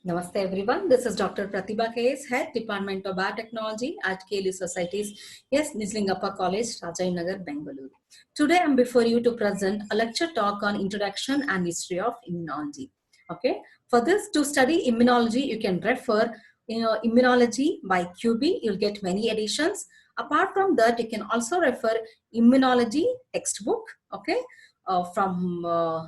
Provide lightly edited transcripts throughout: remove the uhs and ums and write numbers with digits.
Namaste everyone. This is Dr. Pratibha K.S., Head Department of Biotechnology at KLU Societies, yes, Nizlingappa College, Rajayanagar, Bengaluru. Today I'm before you to present a lecture talk on Introduction and History of Immunology. Okay. For this, to study immunology, you can refer Immunology by QB. You'll get many editions. Apart from that, you can also refer Immunology textbook. Okay. From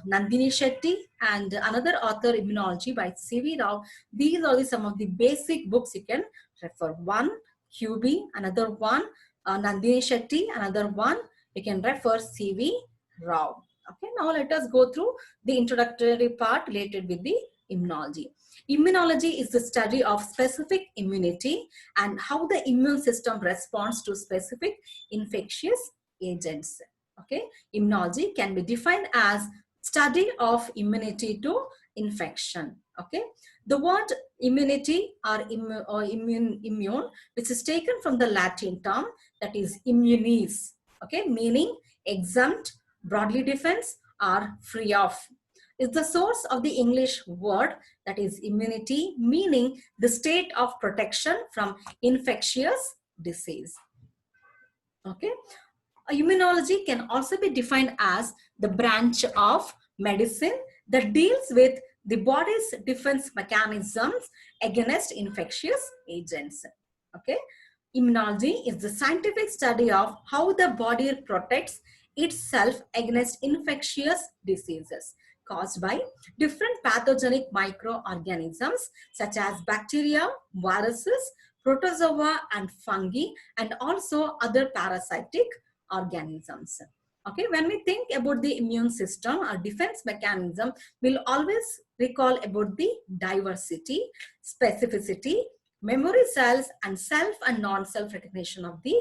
Nandini Shetty and another author, Immunology by C.V. Rao. These are some of the basic books you can refer. One, QB, another one, Nandini Shetty, another one, you can refer C.V. Rao. Okay, now let us go through the introductory part related with the immunology. Immunology is the study of specific immunity and how the immune system responds to specific infectious agents. Okay, immunology can be defined as study of immunity to infection. Okay, the word immunity or immune, which is taken from the Latin term that is immunis. Okay, meaning exempt, broadly defense, or free of, is the source of the English word that is immunity, meaning the state of protection from infectious disease. Okay, immunology can also be defined as the branch of medicine that deals with the body's defense mechanisms against infectious agents. Okay, immunology is the scientific study of how the body protects itself against infectious diseases caused by different pathogenic microorganisms such as bacteria, viruses, protozoa, and fungi, and also other parasitic organisms. Okay, when we think about the immune system or defense mechanism, we'll always recall about the diversity, specificity, memory cells, and self and non-self recognition of the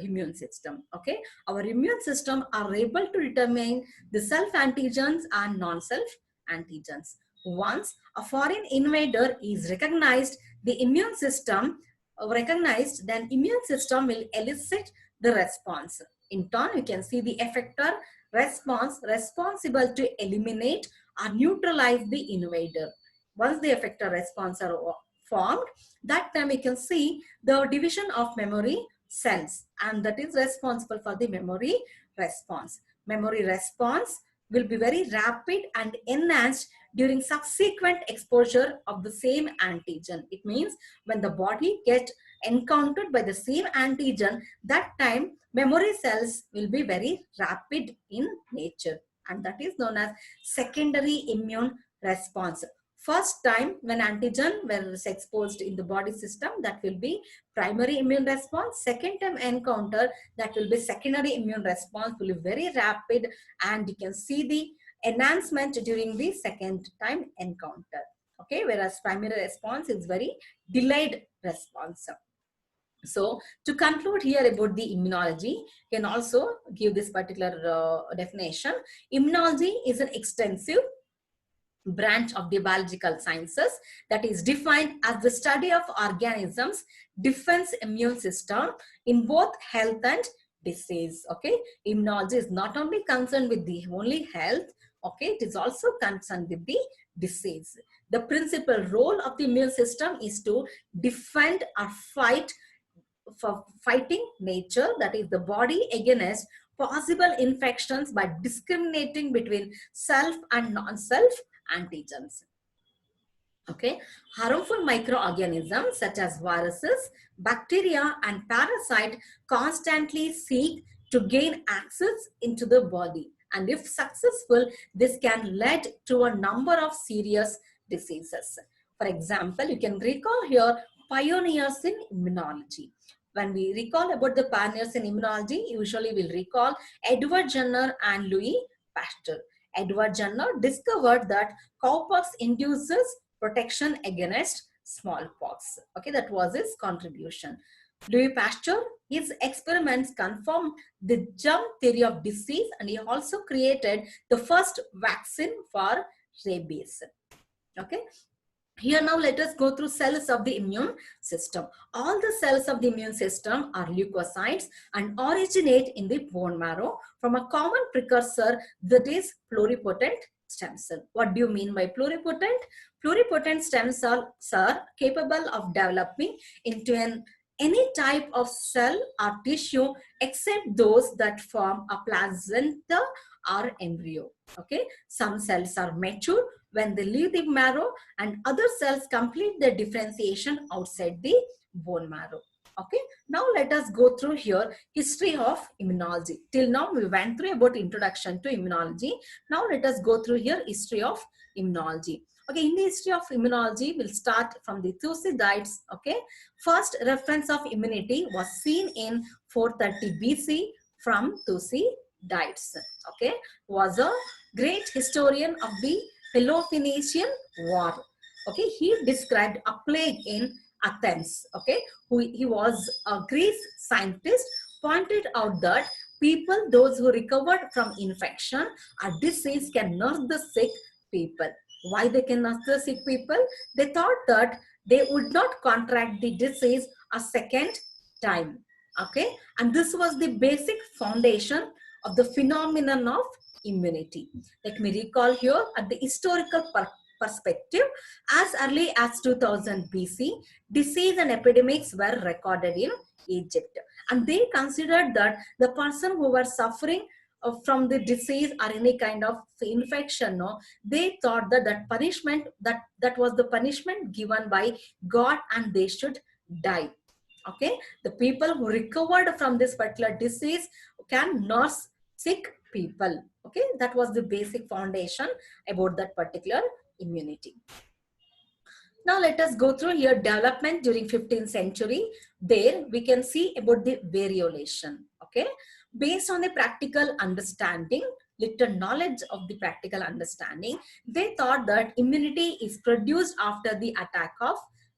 immune system. Okay, our immune system are able to determine the self antigens and non-self antigens. Once a foreign invader is recognized, the immune system then immune system will elicit the response. In turn, you can see the effector response responsible to eliminate or neutralize the invader. Once the effector response are formed, that time we can see the division of memory cells, and that is responsible for the memory response. Memory response will be very rapid and enhanced during subsequent exposure of the same antigen. It means when the body gets encountered by the same antigen, that time memory cells will be very rapid in nature, and that is known as secondary immune response. First time when antigen was exposed in the body system, that will be primary immune response. Second time encounter, that will be secondary immune response, will be very rapid, and you can see the enhancement during the second time encounter. Okay, whereas primary response is very delayed response. So to conclude here about the immunology, can also give this particular definition. Immunology is an extensive branch of the biological sciences that is defined as the study of organisms' defense immune system in both health and disease. Okay, immunology is not only concerned with the only health, okay, it is also concerned with the disease. The principal role of the immune system is to defend or fight for fighting nature, that is the body, against possible infections by discriminating between self and non-self antigens. Okay, harmful microorganisms such as viruses, bacteria, and parasite constantly seek to gain access into the body, and if successful, this can lead to a number of serious diseases. For example, you can recall here pioneers in immunology. When we recall about the pioneers in immunology, usually we'll recall Edward Jenner and Louis Pasteur. Edward Jenner discovered that cowpox induces protection against smallpox. Okay, that was his contribution. Louis Pasteur, his experiments confirmed the germ theory of disease, and he also created the first vaccine for rabies. Okay. Here now let us go through cells of the immune system. All the cells of the immune system are leukocytes and originate in the bone marrow from a common precursor, that is pluripotent stem cell. What do you mean by pluripotent? Pluripotent stem cells are capable of developing into any type of cell or tissue except those that form a placenta or embryo. Okay, some cells are mature when they leave the marrow, and other cells complete their differentiation outside the bone marrow. Okay, now let us go through here history of immunology. Till now we went through about introduction to immunology. Now let us go through here history of immunology. Okay, in the history of immunology, we'll start from the Thucydides. Okay, first reference of immunity was seen in 430 BC from Thucydides. Okay, was a great historian of the Peloponnesian War. Okay, he described a plague in Athens. Okay, he was a Greek scientist, pointed out that people, those who recovered from infection or disease, can nurse the sick people. Why they can nurse the sick people? They thought that they would not contract the disease a second time. Okay, and this was the basic foundation of the phenomenon of immunity. Let me recall here at the historical perspective, as early as 2000 BC, disease and epidemics were recorded in Egypt. And they considered that the person who were suffering from the disease or any kind of infection, no, they thought that that punishment, that was the punishment given by God, and they should die. Okay, the people who recovered from this particular disease can nurse sick people. Okay, that was the basic foundation about that particular immunity. Now let us go through here development during 15th century. There we can see about the variolation. Okay, based on the practical understanding, little knowledge of the practical understanding, they thought that immunity is produced after the attack of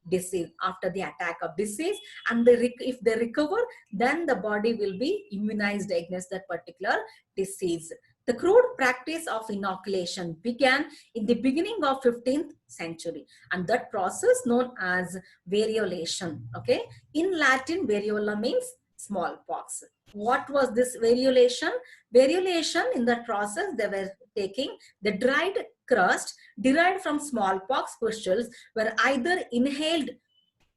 disease. After the attack of disease, and if they recover, then the body will be immunized against that particular disease. The crude practice of inoculation began in the beginning of 15th century, and that process known as variolation. Okay, in Latin, variola means smallpox. What was this variolation? Variolation, in that process, they were taking the dried crust derived from smallpox pustules were either inhaled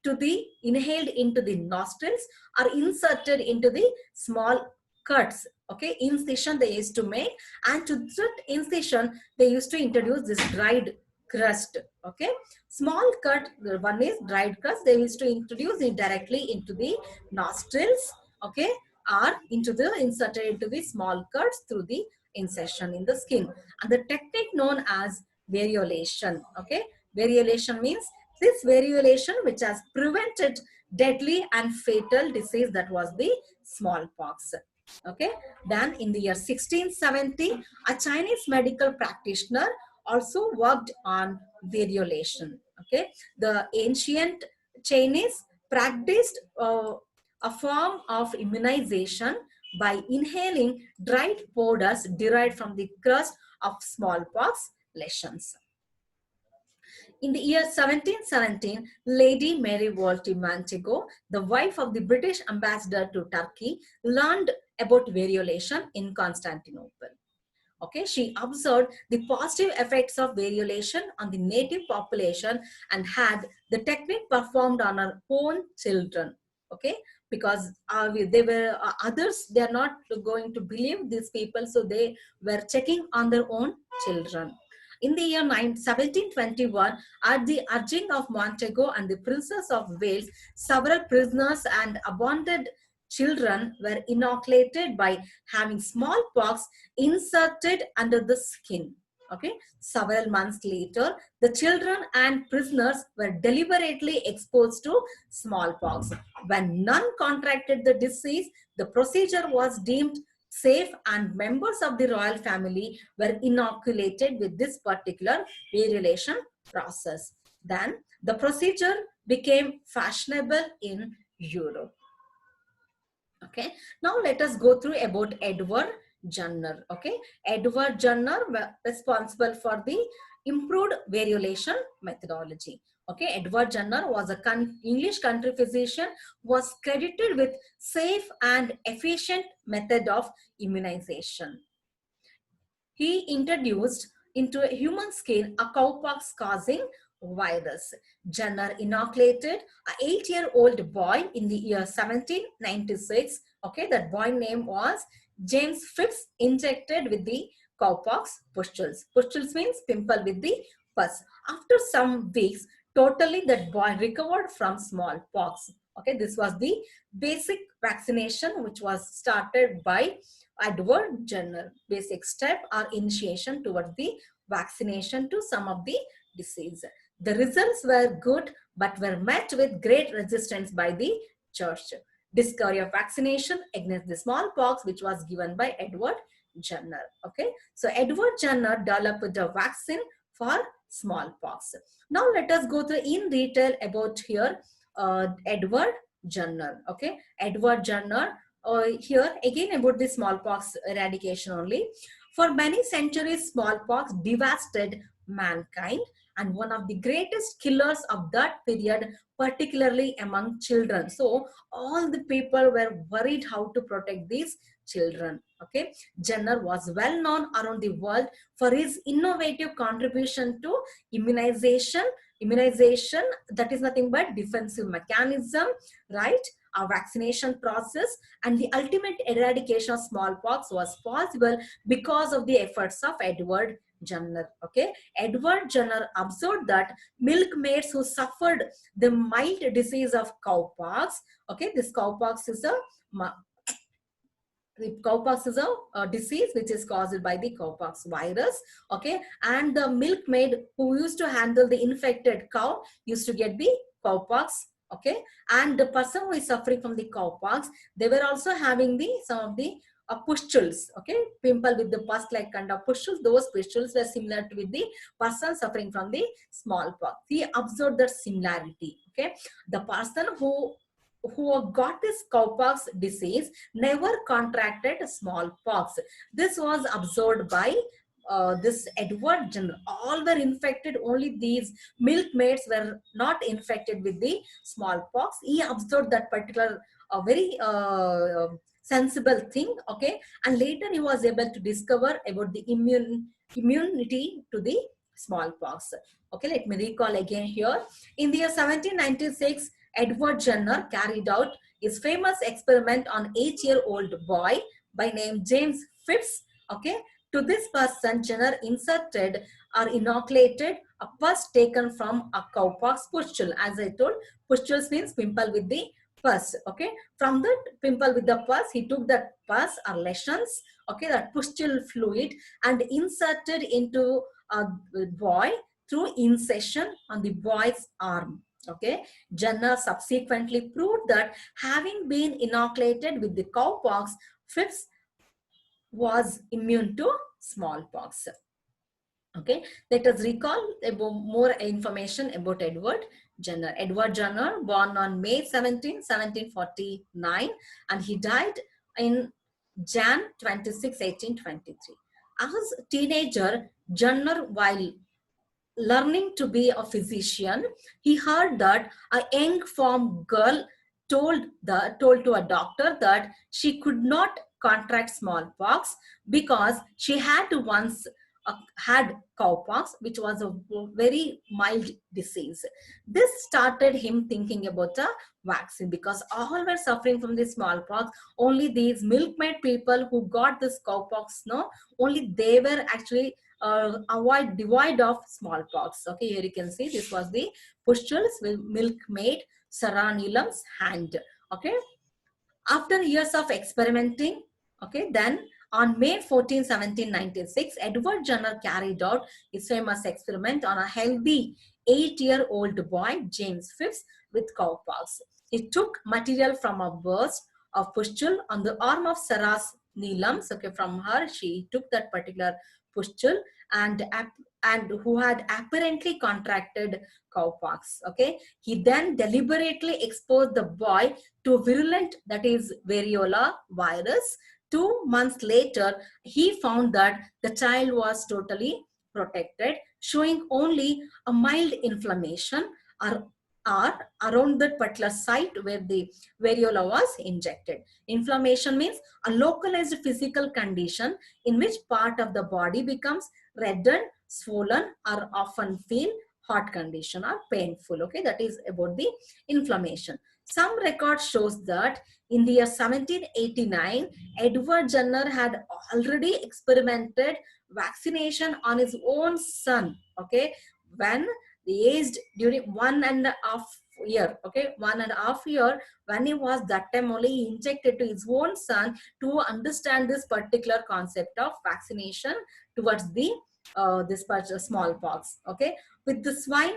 into the nostrils or inserted into the small cuts. Okay, incision they used to make, and to that incision they used to introduce this dried crust. Okay, small cut, one is dried crust, they used to introduce it directly into the nostrils. Okay, or inserted into the small cuts through the incision in the skin, and the technique known as variolation. Okay, variolation means this variolation which has prevented deadly and fatal disease, that was the smallpox. Okay, then in the year 1670, a Chinese medical practitioner also worked on variolation. Okay, the ancient Chinese practiced a form of immunization by inhaling dried powders derived from the crust of smallpox lesions. In the year 1717, Lady Mary Wolsey Montego, the wife of the British ambassador to Turkey, learned about variolation in Constantinople. Okay, she observed the positive effects of variolation on the native population and had the technique performed on her own children. Okay, because they were others, they are not going to believe these people, so they were checking on their own children. In the year 1721, at the urging of Montego and the Princess of Wales, several prisoners and abandoned children were inoculated by having smallpox inserted under the skin. Okay, several months later, the children and prisoners were deliberately exposed to smallpox. When none contracted the disease, the procedure was deemed safe, and members of the royal family were inoculated with this particular variolation process. Then the procedure became fashionable in Europe. Okay, now let us go through about Edward Jenner. Okay, Edward Jenner was responsible for the improved variolation methodology. Okay, Edward Jenner was a English country physician, was credited with safe and efficient method of immunization. He introduced into a human skin a cowpox causing virus. Jenner inoculated a 8-year-old boy in the year 1796. Okay, that boy name was James Phipps, injected with the cowpox pustules. Pustules means pimple with the pus. After some weeks, totally that boy recovered from smallpox. Okay, this was the basic vaccination which was started by Edward Jenner. Basic step or initiation towards the vaccination to some of the disease. The results were good but were met with great resistance by the church. Discovery of vaccination against the smallpox, which was given by Edward Jenner. Okay, so Edward Jenner developed a vaccine for smallpox. Now let us go through in detail about here Edward Jenner. Okay, Edward Jenner. Here again about the smallpox eradication only. For many centuries, smallpox devastated mankind, and one of the greatest killers of that period, particularly among children. So all the people were worried how to protect these children. Okay, Jenner was well known around the world for his innovative contribution to immunization. Immunization, that is nothing but defensive mechanism, right? A vaccination process, and the ultimate eradication of smallpox was possible because of the efforts of Edward Jenner. Okay, Edward Jenner observed that milkmaids who suffered the mild disease of cowpox. Okay, this cowpox is a disease which is caused by the cowpox virus. Okay, and the milkmaid who used to handle the infected cow used to get the cowpox. Okay, and the person who is suffering from the cowpox, they were also having the some of the pustules. Okay, pimple with the pus like kind of pustules. Those pustules were similar to with the person suffering from the smallpox. He observed that similarity. Okay, the person who got this cowpox disease never contracted smallpox. This was observed by this Edward Jenner. All were infected, only these milkmaids were not infected with the smallpox. He observed that particular very sensible thing. Okay, and later he was able to discover about the immunity to the smallpox. Okay, let me recall again here. In the year 1796, Edward Jenner carried out his famous experiment on 8-year-old boy by name James Phipps. Okay, to this person, Jenner inserted or inoculated a pus taken from a cowpox pustule. As I told, pustules means pimple with the pus. Okay, from that pimple with the pus, he took that pus or lesions, okay, that pustule fluid, and inserted into a boy through incision on the boy's arm. Okay, Jenner subsequently proved that having been inoculated with the cowpox, Phipps was immune to smallpox. Okay, let us recall about more information about Edward Jenner. Edward Jenner, born on May 17, 1749, and he died in Jan 26, 1823. As a teenager, Jenner, while learning to be a physician, he heard that a young farm girl told to a doctor that she could not contract smallpox because she had once had cowpox, which was a very mild disease. This started him thinking about a vaccine because all were suffering from the smallpox. Only these milkmaid people who got this cowpox, no, only they were actually devoid of smallpox. Okay, here you can see this was the pustules with milkmaid Sarah Neelam's hand. Okay, after years of experimenting, okay, then on May 14, 1796, Edward Jenner carried out his famous experiment on a healthy 8-year-old boy, James Phipps, with cowpox. He took material from a burst of pustule on the arm of Sarah Neelam's. Okay, from her, she took that particular pustule and who had apparently contracted cowpox. Okay, he then deliberately exposed the boy to virulent, that is variola virus. 2 months later, he found that the child was totally protected, showing only a mild inflammation or around that particular site where the variola was injected. Inflammation means a localized physical condition in which part of the body becomes reddened swollen or often feel hot condition or painful. Okay, that is about the inflammation. Some record shows that in the year 1789, Edward Jenner had already experimented vaccination on his own son. Okay, when the aged during 1.5 year. Okay, 1.5 year, when he was that time only he injected to his own son to understand this particular concept of vaccination towards the this smallpox. Okay, with the swine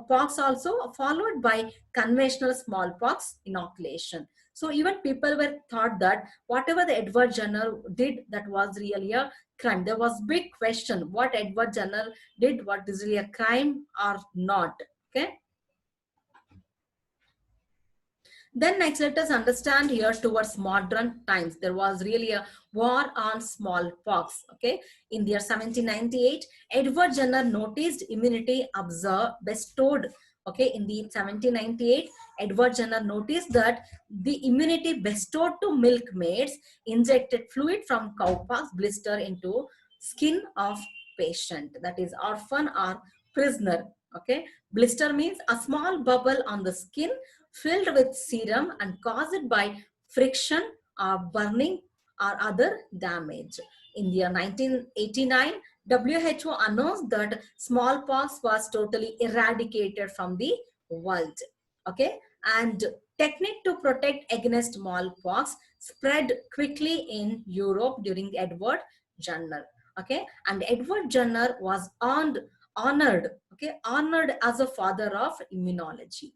pox also followed by conventional smallpox inoculation. So even people were thought that whatever the Edward Jenner did, that was really a crime. There was big question what Edward Jenner did, what is really a crime or not. Okay. Then next, let us understand here towards modern times. There was really a war on smallpox. Okay, in the year 1798, Edward Jenner noticed immunity bestowed. Okay, in the 1798, Edward Jenner noticed that the immunity bestowed to milkmaids injected fluid from cowpox blister into skin of patient, that is orphan or prisoner. Okay, blister means a small bubble on the skin filled with serum and caused by friction or burning or other damage. In the year 1989, WHO announced that smallpox was totally eradicated from the world. Okay, and technique to protect against smallpox spread quickly in Europe during Edward Jenner. Okay, and Edward Jenner was honored. Okay, honored as a father of immunology.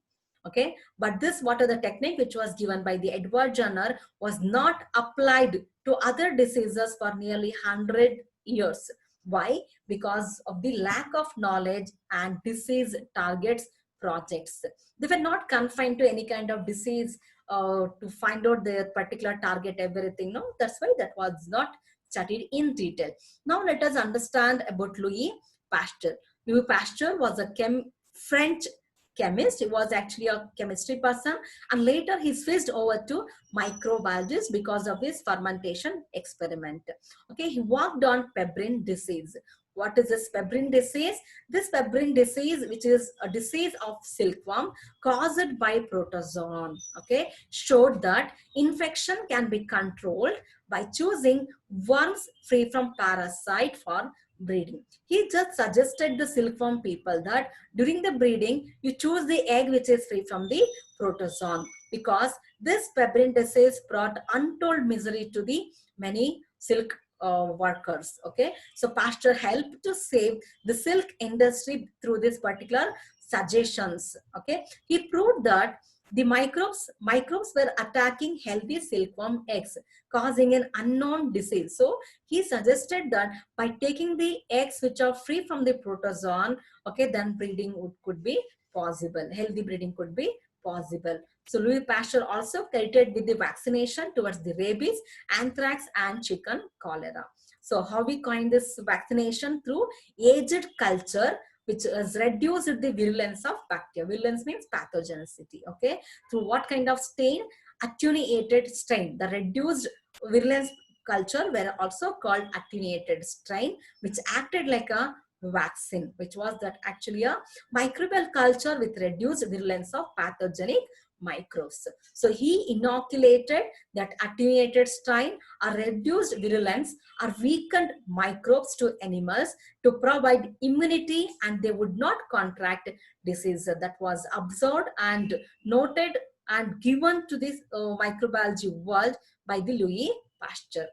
Okay, but this what are the technique which was given by the Edward Jenner was not applied to other diseases for nearly 100 years. Why? Because of the lack of knowledge and disease targets projects. They were not confined to any kind of disease to find out their particular target, everything. No, that's why that was not studied in detail. Now let us understand about Louis Pasteur. Louis Pasteur was a French chemist. He was actually a chemistry person, and later he switched over to microbiologist because of his fermentation experiment. Okay, he worked on pebrine disease. What is this pebrine disease? This pebrine disease, which is a disease of silkworm caused by protozoan, okay, showed that infection can be controlled by choosing worms free from parasite for breeding. He just suggested the silkworm people that during the breeding, you choose the egg which is free from the protozoan, because this pebrine disease brought untold misery to the many silk workers. Okay, so Pasteur helped to save the silk industry through this particular suggestions. Okay, he proved that the microbes were attacking healthy silkworm eggs, causing an unknown disease. So he suggested that by taking the eggs which are free from the protozoan, okay, then could be possible. Healthy breeding could be possible. So Louis Pasteur also credited with the vaccination towards the rabies, anthrax, and chicken cholera. So how we coined this vaccination? Through aged culture, which has reduced the virulence of bacteria. Virulence means pathogenicity. Okay, through what kind of strain? Attenuated strain. The reduced virulence culture were also called attenuated strain, which acted like a vaccine, which was that actually a microbial culture with reduced virulence of pathogenic microbes. So he inoculated that attenuated strain or reduced virulence or weakened microbes to animals to provide immunity, and they would not contract disease. That was observed and noted and given to this microbiology world by the Louis Pasteur.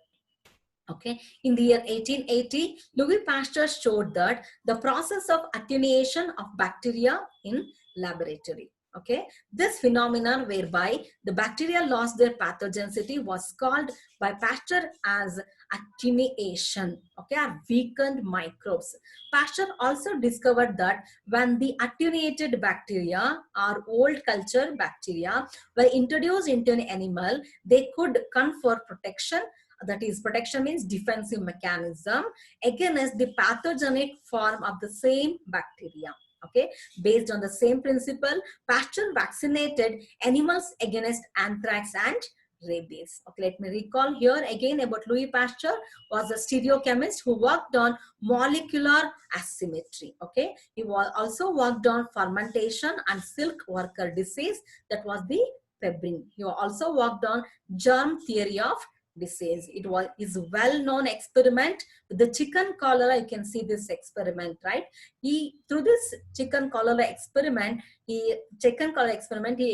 Okay, in the year 1880, Louis Pasteur showed that the process of attenuation of bacteria in laboratory. Okay, this phenomenon whereby the bacteria lost their pathogenicity was called by Pasteur as attenuation. Okay, or weakened microbes. Pasteur also discovered that when the attenuated bacteria or old culture bacteria were introduced into an animal, they could confer protection. That is, protection means defensive mechanism against the pathogenic form of the same bacteria. Okay, based on the same principle, Pasteur vaccinated animals against anthrax and rabies. Okay, let me recall here again about Louis Pasteur. Was a stereochemist who worked on molecular asymmetry. Okay, he was also worked on fermentation and silk worker disease, that was the febrile. He also worked on germ theory of disease. It was his well-known experiment with the chicken cholera. You can see this experiment, right? He, through this chicken cholera experiment, he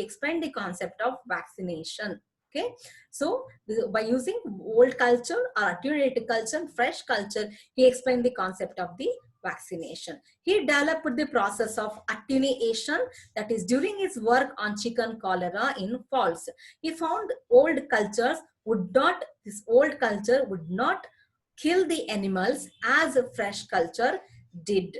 explained the concept of vaccination. Okay, so by using old culture or attenuated culture, fresh culture, he explained the concept of the vaccination. He developed the process of attenuation, that is during his work on chicken cholera in falls. He found this old culture would not kill the animals as a fresh culture did,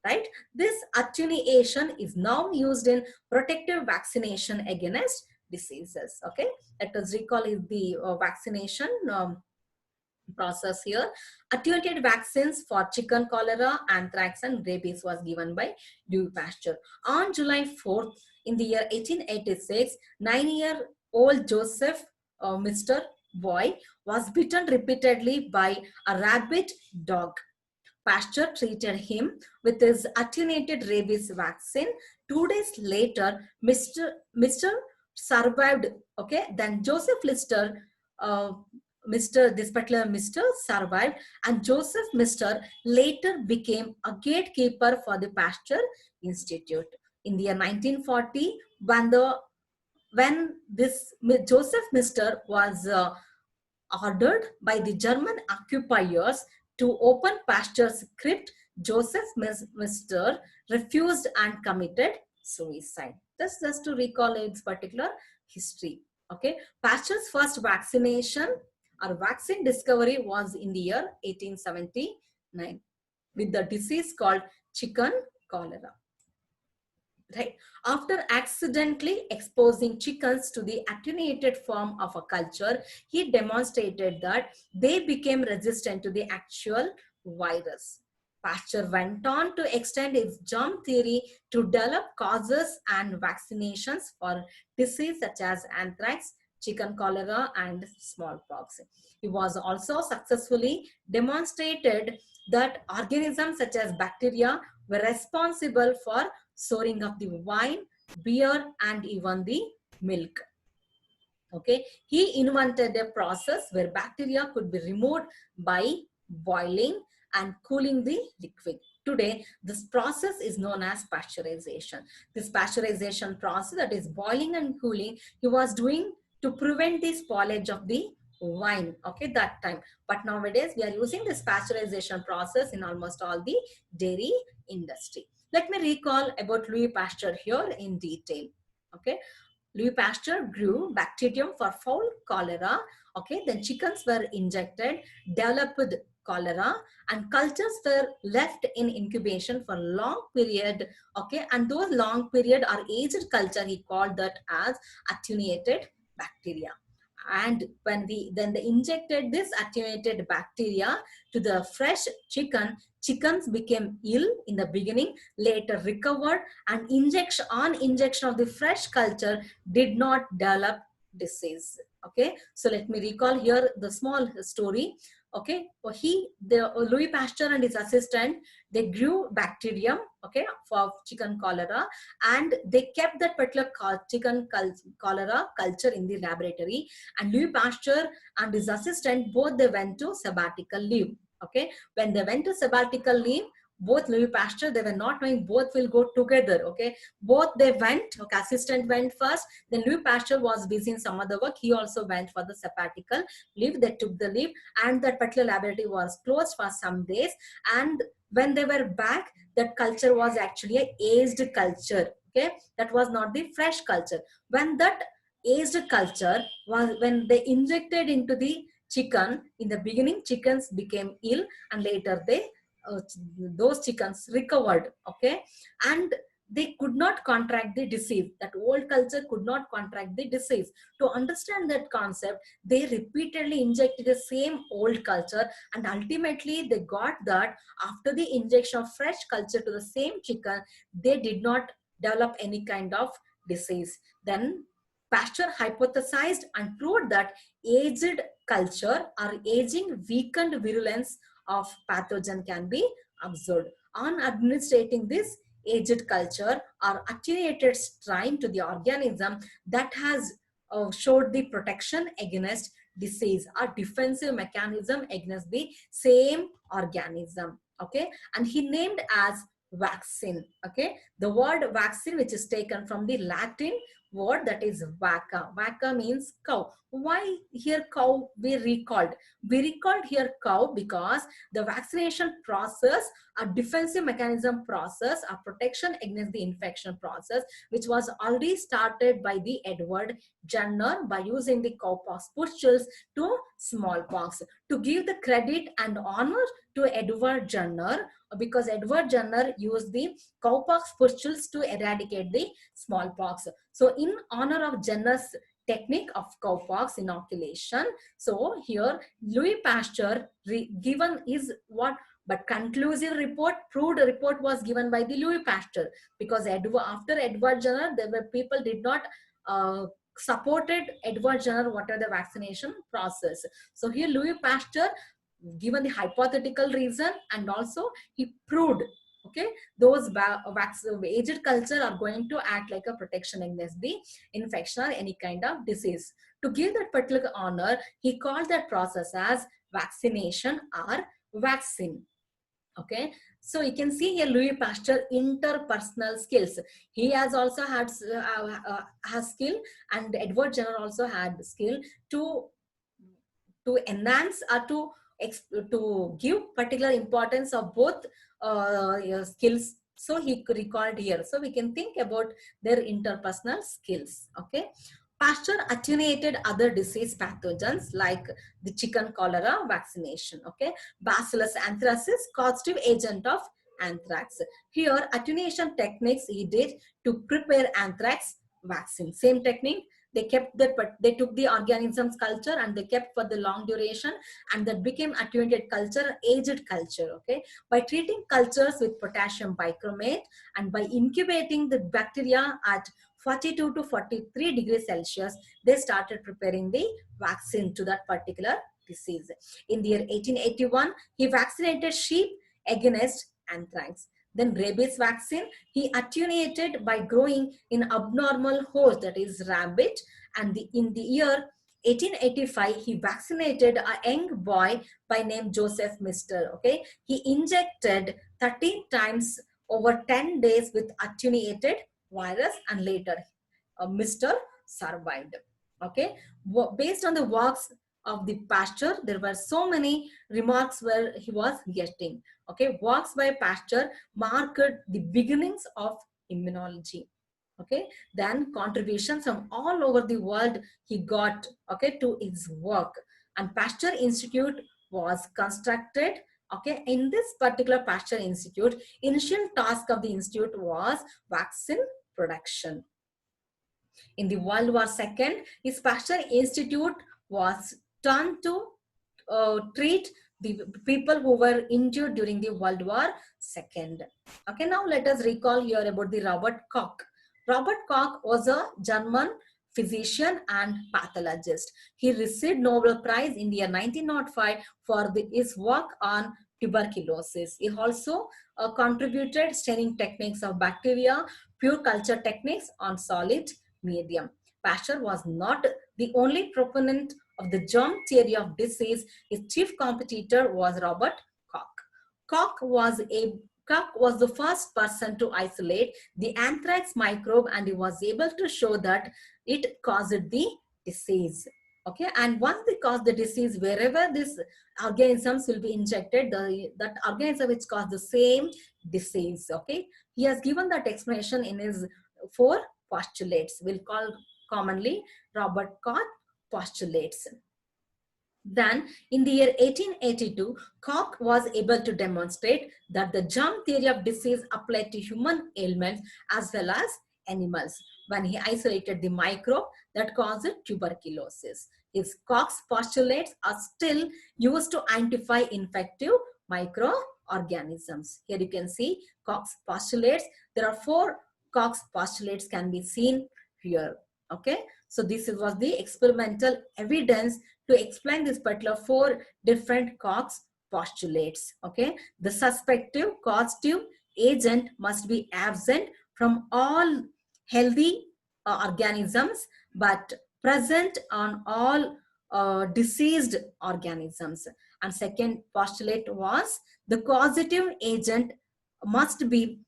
right? This attenuation is now used in protective vaccination against diseases. Okay, let us recall the vaccination process here. Attenuated vaccines for chicken cholera, anthrax, and rabies was given by Louis Pasteur. On July 4th, in the year 1886, 9-year-old Joseph Mr. Boy was bitten repeatedly by a rabid dog. Pasteur treated him with his attenuated rabies vaccine. 2 days later, Mr. survived. Okay, then Joseph Lister, this particular Mr. survived, and Joseph Mister later became a gatekeeper for the Pasteur Institute. In the year 1940, when this Joseph Mister was ordered by the German occupiers to open Pasteur's crypt, Joseph Mister refused and committed suicide. This just to recall its particular history. Okay, Pasteur's first vaccination or vaccine discovery was in the year 1879 with the disease called chicken cholera. Right? After accidentally exposing chickens to the attenuated form of a culture, he demonstrated that they became resistant to the actual virus. Pasteur went on to extend his germ theory to develop causes and vaccinations for disease such as anthrax, chicken cholera, and smallpox. He was also successfully demonstrated that organisms such as bacteria were responsible for storing of the wine, beer, and even the milk. Okay, he invented a process where bacteria could be removed by boiling and cooling the liquid. Today, this process is known as pasteurization. This pasteurization process, that is boiling and cooling, he was doing to prevent the spoilage of the wine, okay, that time. But nowadays, we are using this pasteurization process in almost all the dairy industry. Let me recall about Louis Pasteur here in detail. Okay, Louis Pasteur grew bacterium for fowl cholera. Okay, then chickens were injected, developed cholera, and cultures were left in incubation for long period. Okay, and those long period or aged culture, he called that as attenuated bacteria. And when they injected this attenuated bacteria to the fresh chickens became ill in the beginning, later recovered, and injection of the fresh culture did not develop disease. Okay, so let me recall here the small story. Okay, Louis Pasteur and his assistant, they grew bacterium, okay, for chicken cholera, and they kept that particular chicken cholera culture in the laboratory. And Louis Pasteur and his assistant, both they went to sabbatical leave. Okay, when they went to sabbatical leave, both Louis Pasteur, they were not knowing both will go together. Okay, both they went. Okay, assistant went first, then Louis Pasteur was busy in some other work. He also went for the sabbatical leave. They took the leave, and that particular laboratory was closed for some days. And when they were back, that culture was actually a aged culture. Okay, that was not the fresh culture. When that aged culture was, when they injected into the chicken, in the beginning chickens became ill, and later those chickens recovered. Okay, and they could not contract the disease. That old culture could not contract the disease. To understand that concept, they repeatedly injected the same old culture, and ultimately they got that after the injection of fresh culture to the same chicken, they did not develop any kind of disease. Then Pasteur hypothesized and proved that aged culture or aging weakened virulence of pathogen can be observed. On administrating this aged culture or attenuated strain to the organism that has showed the protection against disease or defensive mechanism against the same organism. Okay, and he named as vaccine. Okay, the word vaccine, which is taken from the Latin word that is vacca. Vacca means cow. Why here cow we recalled? We recalled here cow because the vaccination process, a defensive mechanism process, a protection against the infection process, which was already started by the Edward Jenner by using the cowpox pustules to smallpox. To give the credit and honor to Edward Jenner, because Edward Jenner used the cowpox pustules to eradicate the smallpox. So in honor of Jenner's technique of cowpox inoculation, so here Louis Pasteur given is what, but conclusive report, proved report was given by the Louis Pasteur, because after Edward Jenner, there were people did not supported Edward Jenner what are the vaccination process. So here Louis Pasteur given the hypothetical reason and also he proved, okay, those aged culture are going to act like a protection against the infection or any kind of disease. To give that particular honor, he called that process as vaccination or vaccine. Okay, so you can see here Louis Pasteur interpersonal skills. He has also had has skill, and Edward Jenner also had skill to enhance or to give particular importance of both skills. So he recalled here. So we can think about their interpersonal skills. Okay. Pasteur attenuated other disease pathogens like the chicken cholera vaccination. Okay. Bacillus anthracis, causative agent of anthrax. Here, attenuation techniques he did to prepare anthrax vaccine. Same technique. They kept that, but they took the organism's culture and they kept for the long duration, and that became attenuated culture, aged culture. Okay, by treating cultures with potassium bichromate and by incubating the bacteria at 42 to 43 degrees Celsius, they started preparing the vaccine to that particular disease. In the year 1881, he vaccinated sheep against anthrax. Then rabies vaccine, he attenuated by growing in abnormal host, that is rabbit. And in the year 1885, he vaccinated a young boy by name Joseph Mister. Okay, he injected 13 times over 10 days with attenuated virus, and later Mister survived. Okay, based on the works of the Pasteur, there were so many remarks where he was getting. Okay, works by Pasteur marked the beginnings of immunology. Okay, then contributions from all over the world he got, okay, to his work. And Pasteur Institute was constructed. Okay, in this particular Pasteur Institute, initial task of the institute was vaccine production. In the World War II, his Pasteur Institute was turned to treat the people who were injured during the World War II. Okay, now let us recall here about the Robert Koch. Robert Koch was a German physician and pathologist. He received Nobel Prize in the year 1905 for his work on tuberculosis. He also contributed staining techniques of bacteria, pure culture techniques on solid medium. Pasteur was not the only proponent of the germ theory of disease. His chief competitor was Robert Koch. Koch was the first person to isolate the anthrax microbe, and he was able to show that it caused the disease. Okay, and once they cause the disease, wherever these organisms will be injected, that organism which cause the same disease. Okay, he has given that explanation in his 4 postulates. We'll call commonly Robert Koch postulates. Then, in the year 1882, Koch was able to demonstrate that the germ theory of disease applied to human ailments as well as animals when he isolated the microbe that caused tuberculosis. His Koch's postulates are still used to identify infective microorganisms. Here you can see Koch's postulates. There are 4 Koch's postulates can be seen here. Okay, so this was the experimental evidence to explain this particular 4 different Koch's postulates. Okay, the suspective causative agent must be absent from all healthy organisms but present on all diseased organisms. And second postulate was the causative agent must be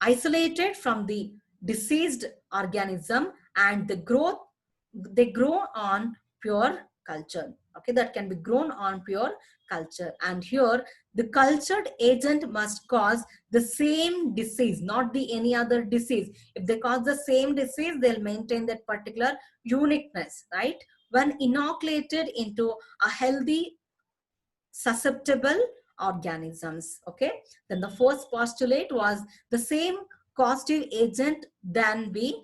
isolated from the diseased organism and they grow on pure culture. Okay, that can be grown on pure culture. And here the cultured agent must cause the same disease, not the any other disease. If they cause the same disease, they'll maintain that particular uniqueness, right? When inoculated into a healthy susceptible organisms. Okay, then the first postulate was the same causative agent than be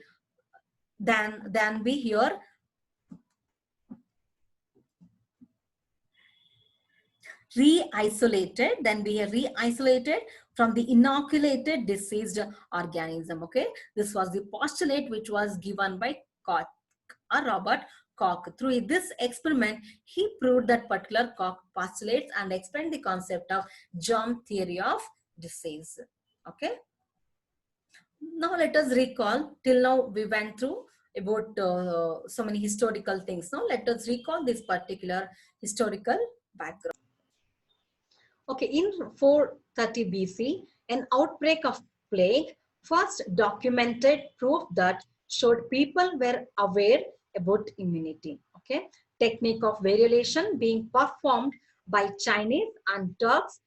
here re-isolated, then we are re-isolated from the inoculated diseased organism. Okay, this was the postulate which was given by Koch, Robert Koch. Through this experiment, he proved that particular Koch postulates and explained the concept of germ theory of disease. Okay, now let us recall. Till now we went through about so many historical things. Now let us recall this particular historical background. Okay, in 430 BC, an outbreak of plague first documented proof that showed people were aware about immunity. Okay, technique of variolation being performed by Chinese and Turks,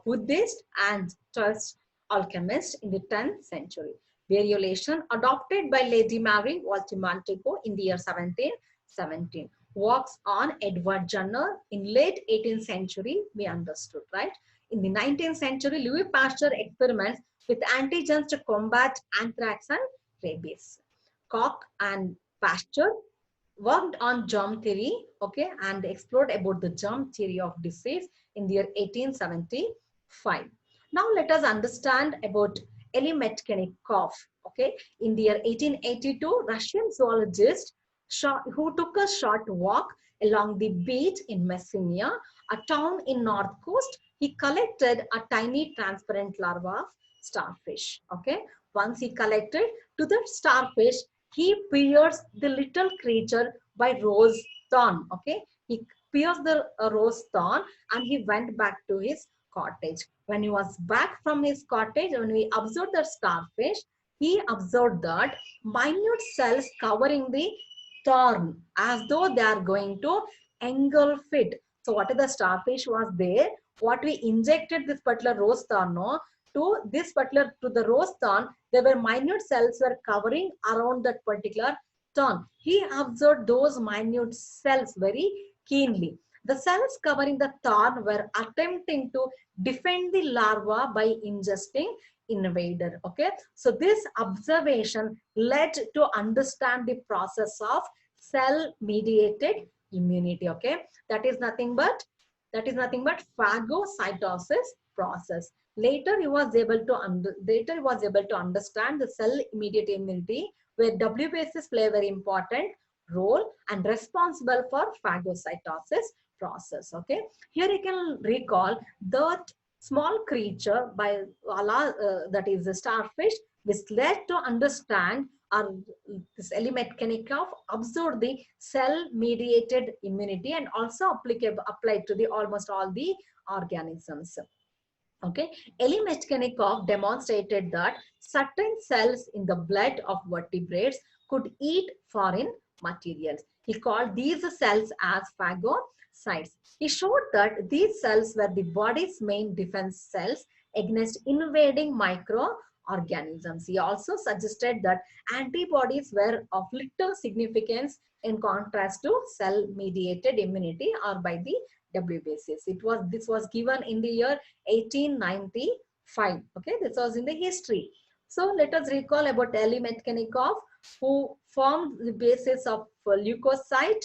Buddhist and Turkish alchemists in the 10th century. Variolation adopted by Lady Mary Walter-Montego in the year 1717. Works on Edward Jenner in late 18th century we understood, right? In the 19th century, Louis Pasteur experiments with antigens to combat anthrax and rabies. Koch and Pasteur worked on germ theory, okay, and explored about the germ theory of disease in the year 1875. Now let us understand about Elie Metchnikoff, okay. In the year 1882, Russian zoologist who took a short walk along the beach in Messina, a town in North Coast. He collected a tiny transparent larva of starfish. Okay, once he collected to the starfish, he pierced the little creature by rose thorn. Okay, he pierced the rose thorn and he went back to his cottage. When he was back from his cottage, when we observed the starfish, he observed that minute cells covering the thorn as though they are going to engulf it. So what is the starfish was there? What we injected this particular rose thorn to the rose thorn, there were minute cells were covering around that particular thorn. He observed those minute cells very keenly. The cells covering the thorn were attempting to defend the larva by ingesting invader. Okay, so this observation led to understand the process of cell mediated immunity. Okay, that is nothing but phagocytosis process. Later he was able to understand the cell mediated immunity, where WBCs play a very important role and responsible for phagocytosis process. Okay, here you can recall that small creature by that is the starfish, which led to understand this Elie Metchnikoff observed the cell mediated immunity and also applied to the almost all the organisms. Okay, Elie Metchnikoff demonstrated that certain cells in the blood of vertebrates could eat foreign materials. He called these cells as phagocytes. He showed that these cells were the body's main defense cells against invading microorganisms. He also suggested that antibodies were of little significance in contrast to cell-mediated immunity or by the WBCs. This was given in the year 1895. Okay, this was in the history. So let us recall about Elie Metchnikoff, who formed the basis of leukocyte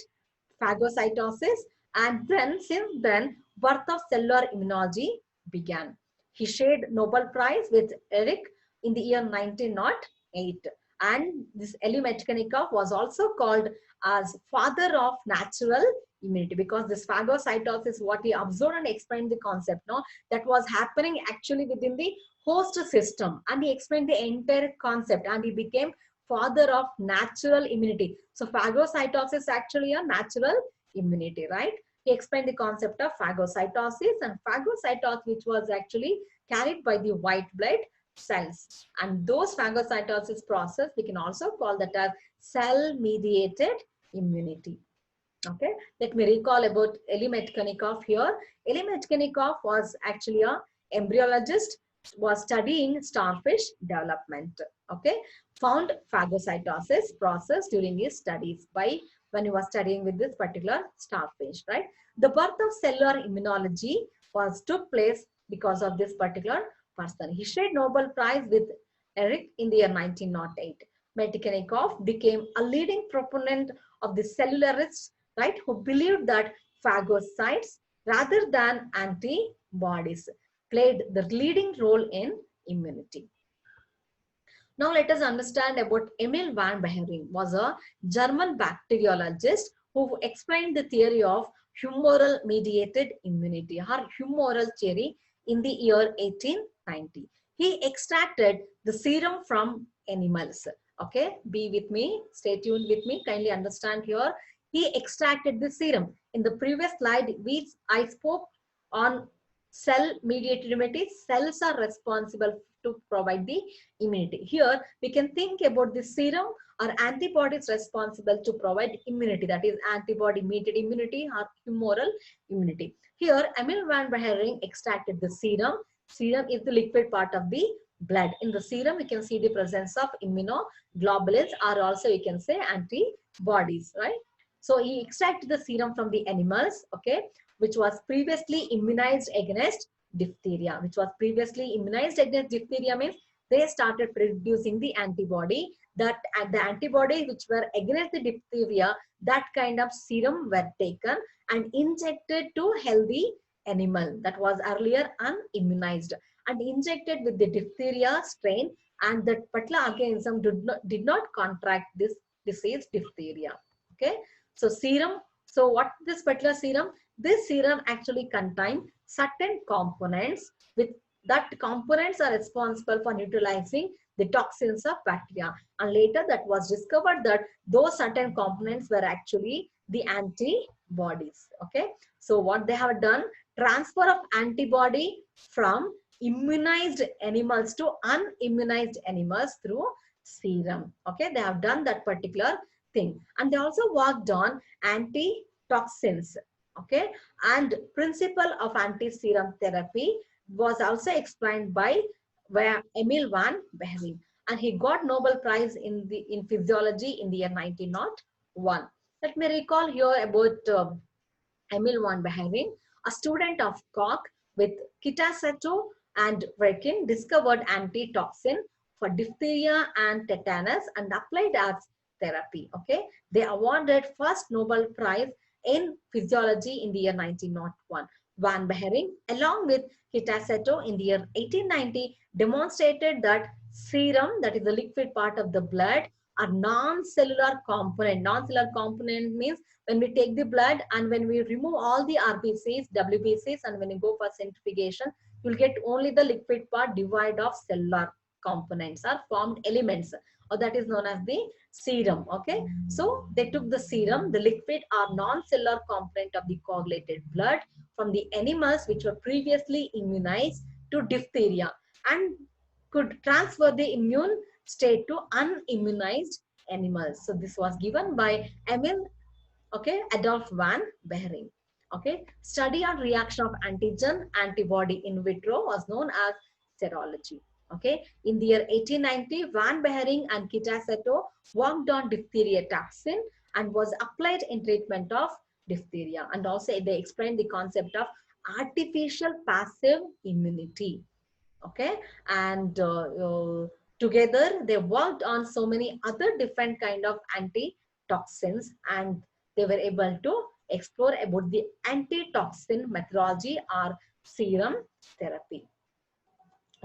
phagocytosis, and then since then birth of cellular immunology began. He shared Nobel Prize with Eric in the year 1908. And this Elie Metchnikoff was also called as father of natural immunity, because this phagocytosis, what he observed and explained the concept, no, that was happening actually within the host system, and he explained the entire concept, and he became father of natural immunity. So phagocytosis is actually a natural immunity, right? He explained the concept of phagocytosis, and phagocytosis, which was actually carried by the white blood cells, and those phagocytosis process we can also call that as cell mediated immunity. Okay, let me recall about Elie Metchnikoff here. Elie Metchnikoff was actually a embryologist, was studying starfish development. Okay, found phagocytosis process during his studies by when he was studying with this particular starfish, right? The birth of cellular immunology was took place because of this particular person. He shared Nobel Prize with Eric in the year 1908. Metchnikoff became a leading proponent of the cellularists, right, who believed that phagocytes rather than antibodies played the leading role in immunity. Now let us understand about Emil van Behring, was a German bacteriologist who explained the theory of humoral mediated immunity, or humoral theory, in the year 1890. He extracted the serum from animals. Okay, be with me, stay tuned with me, kindly understand here. He extracted the serum. In the previous slide, I spoke on cell mediated immunity. Cells are responsible to provide the immunity. Here we can think about the serum or antibodies responsible to provide immunity, that is antibody mediated immunity or humoral immunity. Here Emil van Behring extracted the serum. Serum is the liquid part of the blood. In the serum we can see the presence of immunoglobulins, or also you can say antibodies, right? So he extracted the serum from the animals, okay, which was previously immunized against diphtheria. Which was previously immunized against diphtheria means they started producing the antibody, that the antibody which were against the diphtheria, that kind of serum were taken and injected to healthy animal that was earlier unimmunized, and injected with the diphtheria strain, and that particular organism did not contract this disease diphtheria. Okay, so serum, so what this particular serum, this serum actually contains certain components, with that components are responsible for neutralizing the toxins of bacteria, and later that was discovered that those certain components were actually the antibodies. Okay, so what they have done, transfer of antibody from immunized animals to unimmunized animals through serum. Okay, they have done that particular thing, and they also worked on antitoxins. Okay, and principle of anti-serum therapy was also explained by Emil van Behring, and he got Nobel Prize in physiology in the year 1901. Let me recall here about Emil van Behring, a student of Koch with Kitasato and Rekin, discovered antitoxin for diphtheria and tetanus and applied as therapy. Okay, they awarded first Nobel Prize in physiology in the year 1901. Van Behring, along with Kitasato in the year 1890, demonstrated that serum, that is the liquid part of the blood, are non-cellular component. Non-cellular component means when we take the blood and when we remove all the RBCs, WBCs, and when you go for centrifugation, you'll get only the liquid part devoid of cellular components or formed elements, or that is known as the serum. Okay, so they took the serum, the liquid or non-cellular component of the coagulated blood from the animals which were previously immunized to diphtheria, and could transfer the immune state to unimmunized animals. So this was given by Emil, okay, Adolf van Behring. Okay, study on reaction of antigen antibody in vitro was known as serology. Okay, in the year 1890, Van Behring and Kitasato worked on diphtheria toxin and was applied in treatment of diphtheria, and also they explained the concept of artificial passive immunity. Okay, and together they worked on so many other different kind of antitoxins, and they were able to explore about the antitoxin methodology or serum therapy.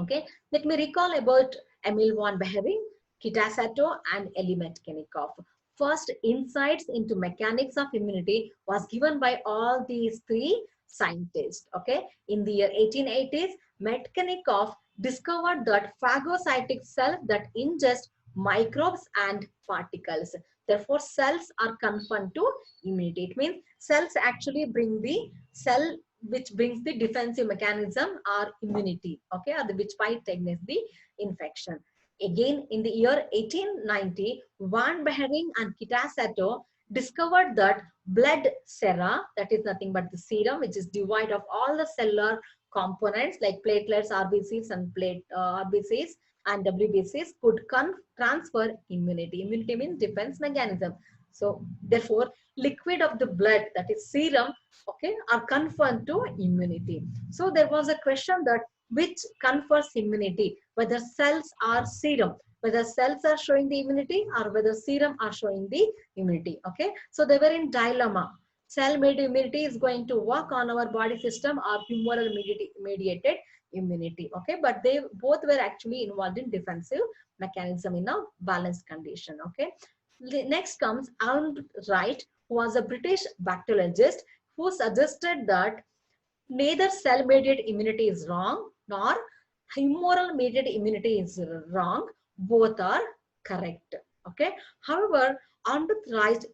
Okay, let me recall about Emil van Behring. Kitasato and Eli Metchnikoff. First insights into mechanics of immunity was given by all these three scientists. Okay, in the year 1880s, Metchnikoff discovered that phagocytic cells that ingest microbes and particles. Therefore, cells are confined to immunity. It means cells actually bring the cell which brings the defensive mechanism or immunity, okay, or the which fight against the infection. Again, in the year 1890, Van Behring and Kitasato discovered that blood sera, that is nothing but the serum, which is devoid of all the cellular components like platelets, RBCs, and RBCs and WBCs, could transfer immunity. Immunity means defense mechanism. So, therefore, liquid of the blood, that is serum, okay, are confined to immunity. So, there was a question that which confers immunity, whether cells or serum, whether cells are showing the immunity or whether serum are showing the immunity. Okay, so they were in dilemma. Cell mediated immunity is going to work on our body system or humoral mediated immunity. Okay, but they both were actually involved in defensive mechanism in a balanced condition. Okay, next comes Alan Wright, who was a British bacteriologist, who suggested that neither cell mediated immunity is wrong nor humoral mediated immunity is wrong. Both are correct. Okay. However, Andrew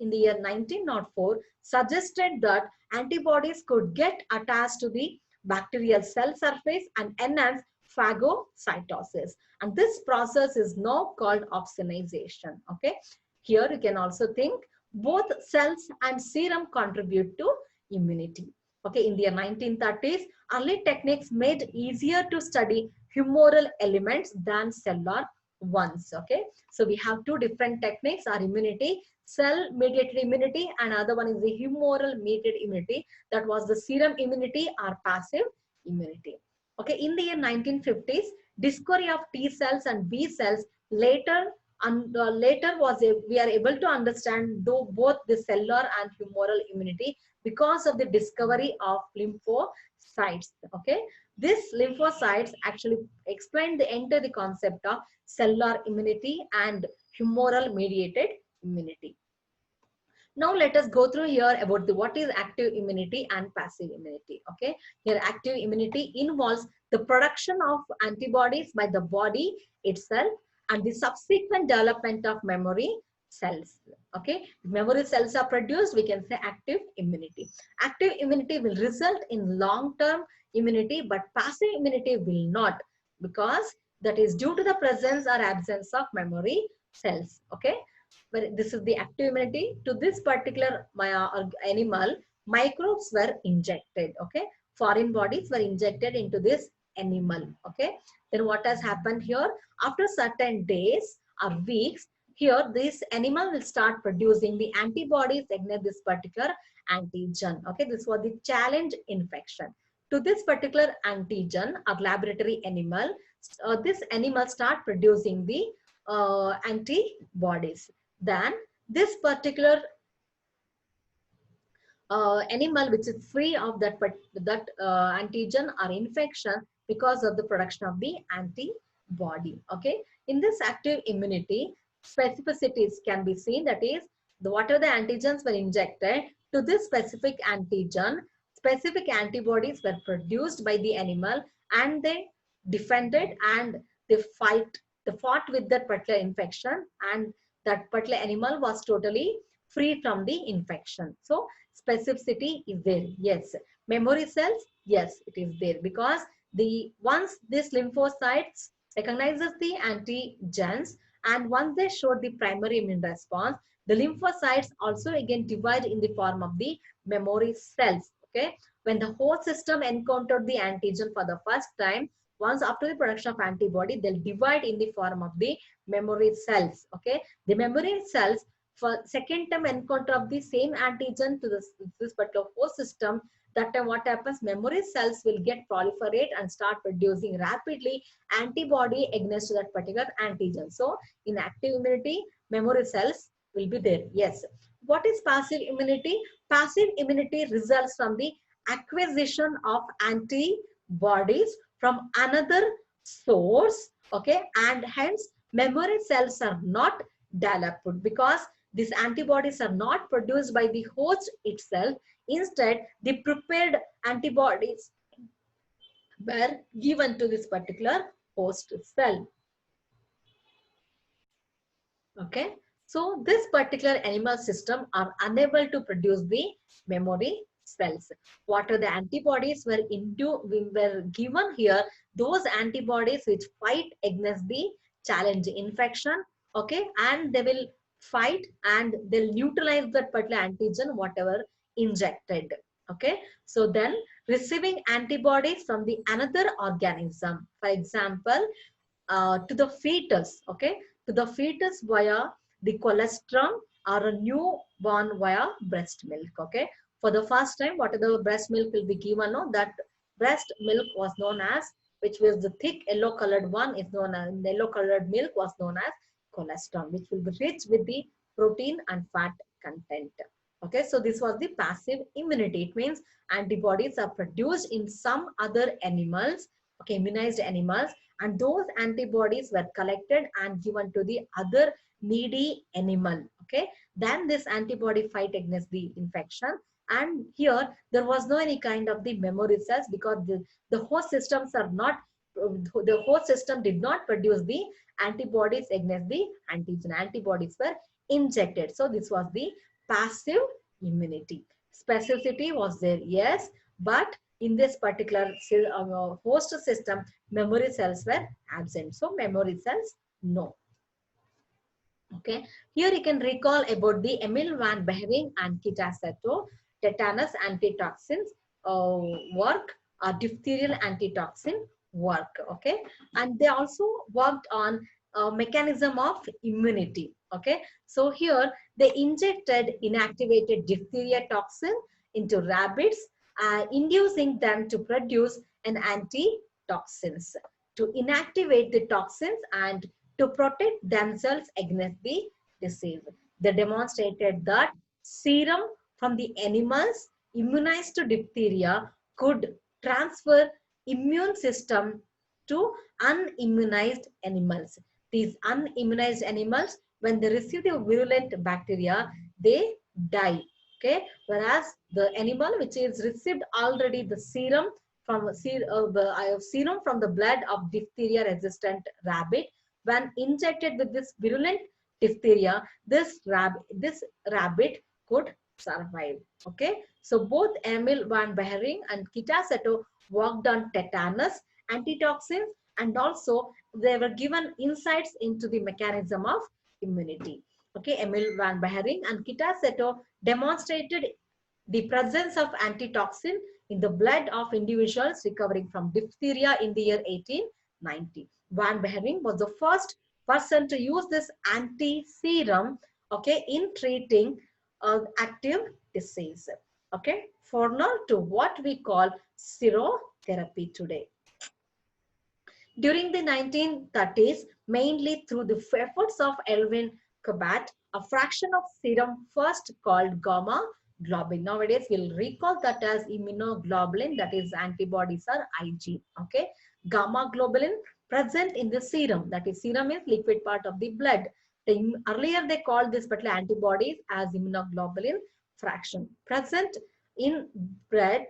in the year 1904 suggested that antibodies could get attached to the bacterial cell surface and enhance phagocytosis. And this process is now called opsonization. Okay. Here you can also think both cells and serum contribute to immunity. Okay, in the 1930s, early techniques made easier to study humoral elements than cellular ones. Okay, so we have two different techniques: our immunity, cell-mediated immunity, and other one is the humoral-mediated immunity. That was the serum immunity or passive immunity. Okay, in the year 1950s, discovery of T cells and B cells later we are able to understand both the cellular and humoral immunity because of the discovery of lymphocytes. Okay, this lymphocytes actually explain the concept of cellular immunity and humoral mediated immunity. Now let us go through here about what is active immunity and passive immunity. Okay, here active immunity involves the production of antibodies by the body itself and the subsequent development of memory cells. Okay, if memory cells are produced, we can say active immunity. Active immunity will result in long-term immunity, but passive immunity will not, because that is due to the presence or absence of memory cells. Okay, but this is the active immunity. To this particular animal, microbes were injected. Okay, foreign bodies were injected into this animal. Okay, then what has happened here? After certain days or weeks, here this animal will start producing the antibodies against this particular antigen. Okay, this was the challenge infection. To this particular antigen or laboratory animal, this animal start producing the antibodies. Then this particular animal which is free of that antigen or infection because of the production of the antibody. Okay, in this active immunity, specificities can be seen, that is what are the antigens were injected to this specific antigen, specific antibodies were produced by the animal and they defended and they fought with that particular infection, and that particular animal was totally free from the infection. So specificity is there. Yes. Memory cells, yes, it is there, because once this lymphocytes recognizes the antigens and once they show the primary immune response, the lymphocytes also again divide in the form of the memory cells. Okay, when the host system encountered the antigen for the first time, once after the production of antibody, they'll divide in the form of the memory cells. Okay, the memory cells for second time encounter of the same antigen to this particular host system, that time what happens, memory cells will get proliferate and start producing rapidly antibody against that particular antigen. So in active immunity, memory cells will be there. Yes. What is passive immunity? Passive immunity results from the acquisition of antibodies from another source, okay, and hence Memory cells are not developed because these antibodies are not produced by the host itself. Instead, the prepared antibodies were given to this particular host cell. Okay, so this particular animal system are unable to produce the memory cells. What are the antibodies were given here? Those antibodies which fight against the challenge infection. Okay, and they will fight and they'll neutralize that particular antigen whatever injected. Okay, so then receiving antibodies from the another organism, for example, to the fetus, okay, to the fetus via the colostrum or a newborn via breast milk, okay. For the first time, what are the breast milk will be given? No, that breast milk was known as, which was the thick yellow colored one, is known as the yellow colored milk was known as colostrum, which will be rich with the protein and fat content. Okay, so this was the passive immunity. It means antibodies are produced in some other animals, okay, immunized animals, and those antibodies were collected and given to the other needy animal. Okay, then this antibody fight against the infection, and here there was no any kind of the memory cells because the host systems are not, the host system did not produce the antibodies against the antigen. Antibodies were injected. So this was the passive immunity. Specificity was there, yes, but in this particular host system, memory cells were absent. So memory cells, no. Okay, here you can recall about the Emil van Behring and Kitasato tetanus antitoxins work, diphtheria antitoxin work. Okay, and they also worked on mechanism of immunity. Okay, so here they injected inactivated diphtheria toxin into rabbits, inducing them to produce an antitoxins to inactivate the toxins and to protect themselves against the disease. They demonstrated that serum from the animals immunized to diphtheria could transfer immune system to unimmunized animals. These unimmunized animals, when they receive the virulent bacteria, they die. Okay, whereas the animal which is received already the serum from serum from the blood of diphtheria resistant rabbit, when injected with this virulent diphtheria, this rabbit could survive. Okay, so both Emil van Behring and Kitasato worked on tetanus antitoxins, and also they were given insights into the mechanism of immunity. Okay, Emil van Behring and Kitasato demonstrated the presence of antitoxin in the blood of individuals recovering from diphtheria in the year 1890. Van Behring was the first person to use this anti-serum, okay, in treating active disease. Okay, for now to what we call serotherapy today. During the 1930s, mainly through the efforts of Elvin Cobat, a fraction of serum first called gamma globulin. Nowadays, we'll recall that as immunoglobulin, that is antibodies are Ig. Okay, gamma globulin present in the serum, that is serum is liquid part of the blood. Earlier they called this particular antibodies as immunoglobulin fraction. Present in blood,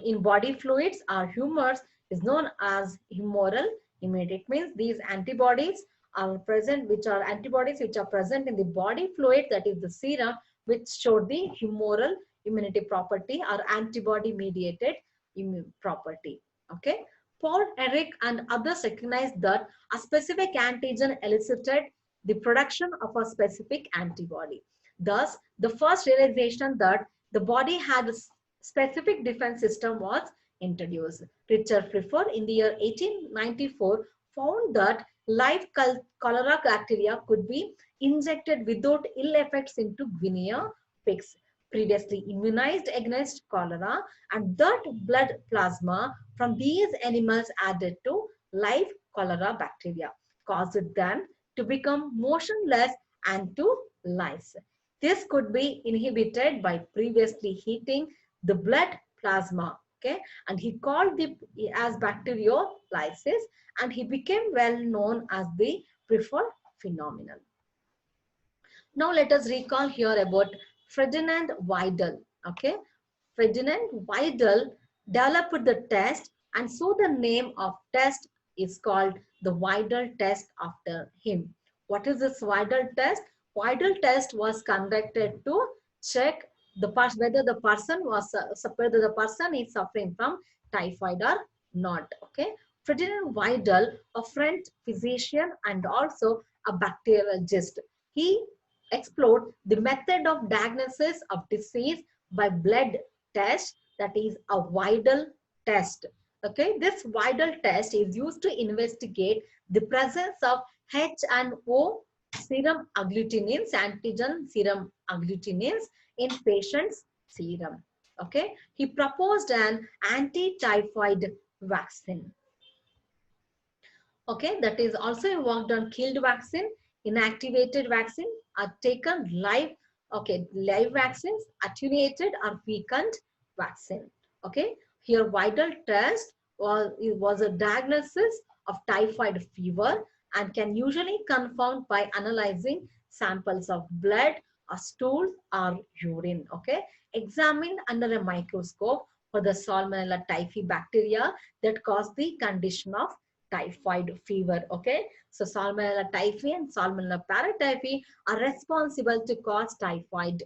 in body fluids or humors is known as humoral immunity. It means these antibodies are present, which are antibodies which are present in the body fluid, that is the serum, which showed the humoral immunity property or antibody mediated immune property. Okay, Paul Ehrlich and others recognized that a specific antigen elicited the production of a specific antibody. Thus, the first realization that the body had a specific defense system was introduced. Richard Pfeiffer in the year 1894 found that live cholera bacteria could be injected without ill effects into guinea pigs previously immunized against cholera, and that blood plasma from these animals added to live cholera bacteria caused them to become motionless and to lyse. This could be inhibited by previously heating the blood plasma. Okay, and he called it as bacteriolysis, and he became well known as the preferred phenomenon. Now let us recall here about Ferdinand Weidel. Okay, Ferdinand Weidel developed the test, and so the name of test is called the Weidel test after him. What is this Weidel test? Weidel test was conducted to check the whether the person was whether the person is suffering from typhoid or not. Okay, Ferdinand Weidel, a French physician and also a bacteriologist, he explored the method of diagnosis of disease by blood test, that is a Weidel test. Okay, this Weidel test is used to investigate the presence of H and O serum agglutinins, antigen serum agglutinins in patients' serum. Okay, he proposed an anti-typhoid vaccine. Okay, that is also worked on killed vaccine, inactivated vaccine, are taken live. Okay, live vaccines, attenuated or weakened vaccine. Okay, here Weidel test was a diagnosis of typhoid fever and can usually confirmed by analyzing samples of blood or stool or urine. Okay, examined under a microscope for the Salmonella typhi bacteria that cause the condition of typhoid fever. Okay, so Salmonella typhi and Salmonella paratyphi are responsible to cause typhoid.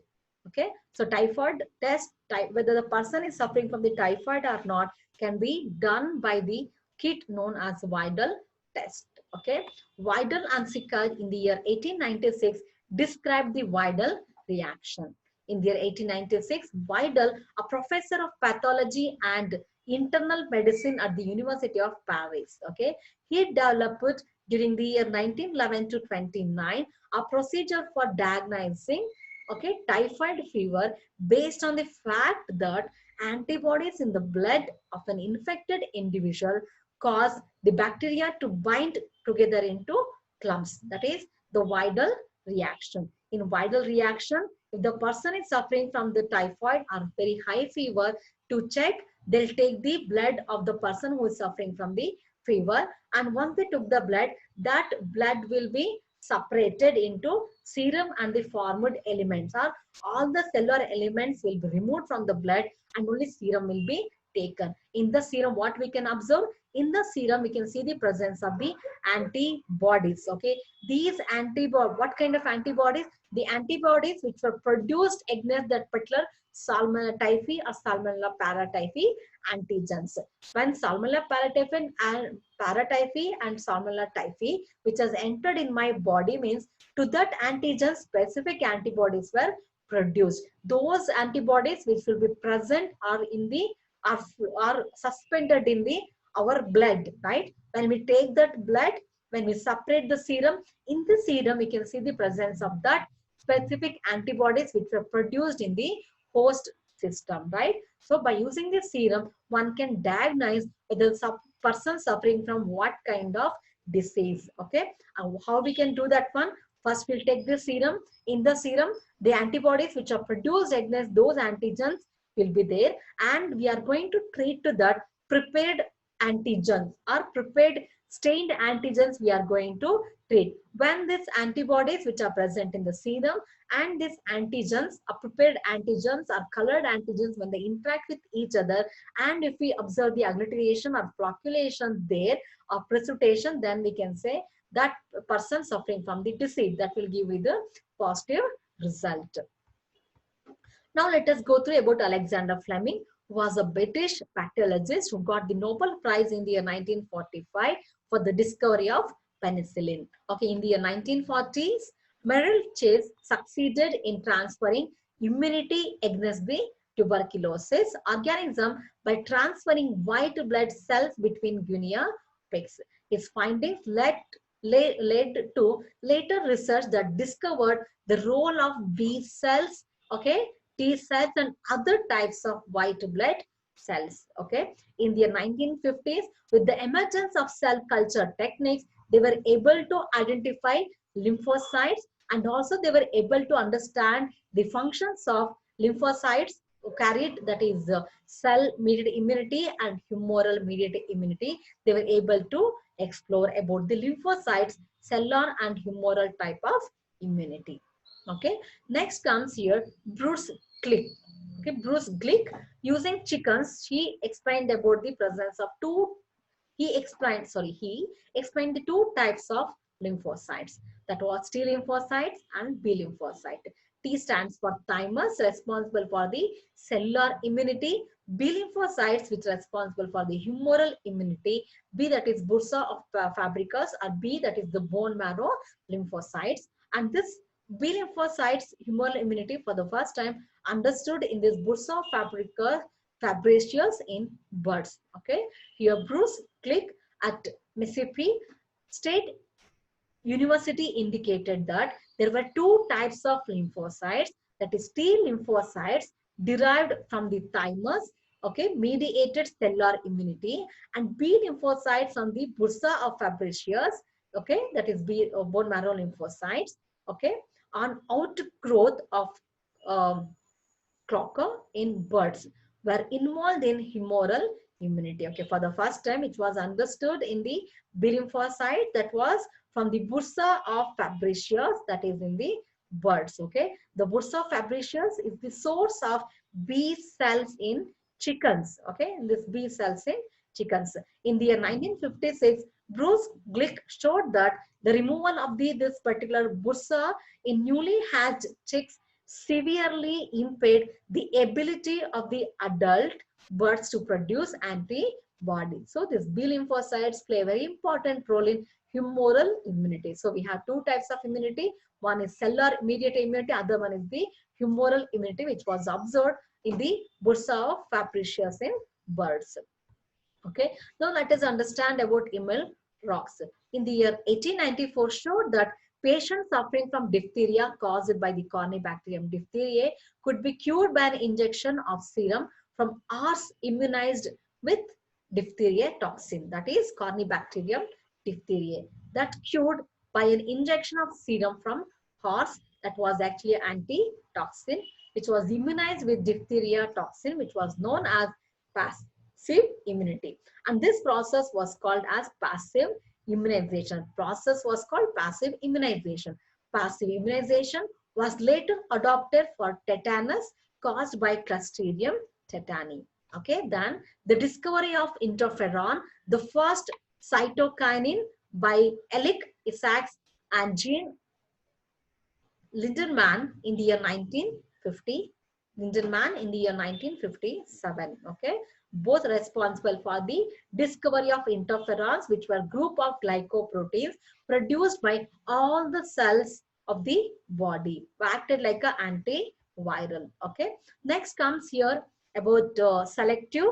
Okay, so typhoid test, whether the person is suffering from the typhoid or not, can be done by the kit known as Weidel test. Okay, Weidel and Sickert in the year 1896 described the Weidel reaction. In the year 1896, Weidel, a professor of pathology and internal medicine at the University of Paris, okay, he developed during the year 1911 to 29 a procedure for diagnosing, okay, typhoid fever based on the fact that antibodies in the blood of an infected individual cause the bacteria to bind together into clumps. That is the Weidel reaction. In Weidel reaction, if the person is suffering from the typhoid or very high fever, to check, they'll take the blood of the person who is suffering from the fever, and once they took the blood, that blood will be separated into serum and the formed elements, or all the cellular elements will be removed from the blood and only serum will be taken. In the serum, what we can observe? In the serum, we can see the presence of the antibodies. Okay, these antibodies, what kind of antibodies? The antibodies which were produced against that particular Salmonella typhi or Salmonella paratyphi antigens. When Salmonella paratyphi and Salmonella typhi, which has entered in my body, means to that antigen specific antibodies were produced. Those antibodies which will be present are in the are suspended in the our blood, right? When we take that blood, when we separate the serum, in the serum we can see the presence of that specific antibodies which were produced in the host system, right? So by using the serum, one can diagnose whether the person suffering from what kind of disease. Okay, how we can do that one? First, we'll take the serum. In the serum, the antibodies which are produced against those antigens will be there, and we are going to treat to that prepared antigens or prepared stained antigens we are going to treat. When these antibodies which are present in the serum and these antigens, prepared antigens or colored antigens, when they interact with each other, and if we observe the agglutination or flocculation there or precipitation, then we can say that person suffering from the disease. That will give you the positive result. Now let us go through about Alexander Fleming, who was a British bacteriologist who got the Nobel Prize in the year 1945 for the discovery of penicillin. Okay, in the year 1940s, Merrill Chase succeeded in transferring immunity against the tuberculosis organism by transferring white blood cells between guinea pigs. His findings led to later research that discovered the role of B cells, okay, T cells and other types of white blood cells. Okay, in the 1950s, with the emergence of cell culture techniques, they were able to identify lymphocytes, and also they were able to understand the functions of lymphocytes, carried, that is cell mediated immunity and humoral mediated immunity. They were able to explore about the lymphocytes, cellular and humoral type of immunity. Okay, next comes here Bruce Glick. Okay, Bruce Glick, using chickens, he explained about the presence of he explained the two types of lymphocytes, that was T lymphocytes and B lymphocyte. T stands for thymus, responsible for the cellular immunity. B lymphocytes, which are responsible for the humoral immunity. B, that is bursa of fabricus, or B, that is the bone marrow lymphocytes. And this B lymphocytes humoral immunity for the first time understood in this bursa of fabricius in birds. Okay, here Bruce Glick at Mississippi State University indicated that there were two types of lymphocytes, that is T lymphocytes derived from the thymus, okay, mediated cellular immunity, and B lymphocytes on the bursa of fabricius, okay, that is bone marrow lymphocytes, okay, on outgrowth of crocker in birds were involved in humoral immunity. Okay, for the first time it was understood in the B lymphocyte, that was from the bursa of fabricius, that is in the birds. Okay, the bursa of fabricius is the source of B cells in chickens. Okay, in this B cells in chickens. In the year 1956, Bruce Glick showed that the removal of this particular bursa in newly hatched chicks severely impaired the ability of the adult birds to produce antibodies. So these B lymphocytes play a very important role in humoral immunity. So we have two types of immunity. One is cellular mediated immunity, other one is the humoral immunity, which was observed in the bursa of fabricius in birds. Okay, now let us understand about Emil Rox. In the year 1894 showed that patients suffering from diphtheria caused by the Corynebacterium diphtheriae could be cured by an injection of serum from horse immunized with diphtheria toxin, that is Corynebacterium diphtheriae, that cured by an injection of serum from horse, that was actually anti-toxin, which was immunized with diphtheria toxin, which was known as passive immunity. And this process was called as passive immunization. Process was called passive immunization. Passive immunization was later adopted for tetanus caused by Clostridium tetani. Okay, then the discovery of interferon, the first cytokinin by Elik Isaacs and Jean Linderman in the year 1950. Linderman in the year 1957. Okay, both responsible for the discovery of interferons, which were group of glycoproteins produced by all the cells of the body, acted like an antiviral. Okay, next comes here about selective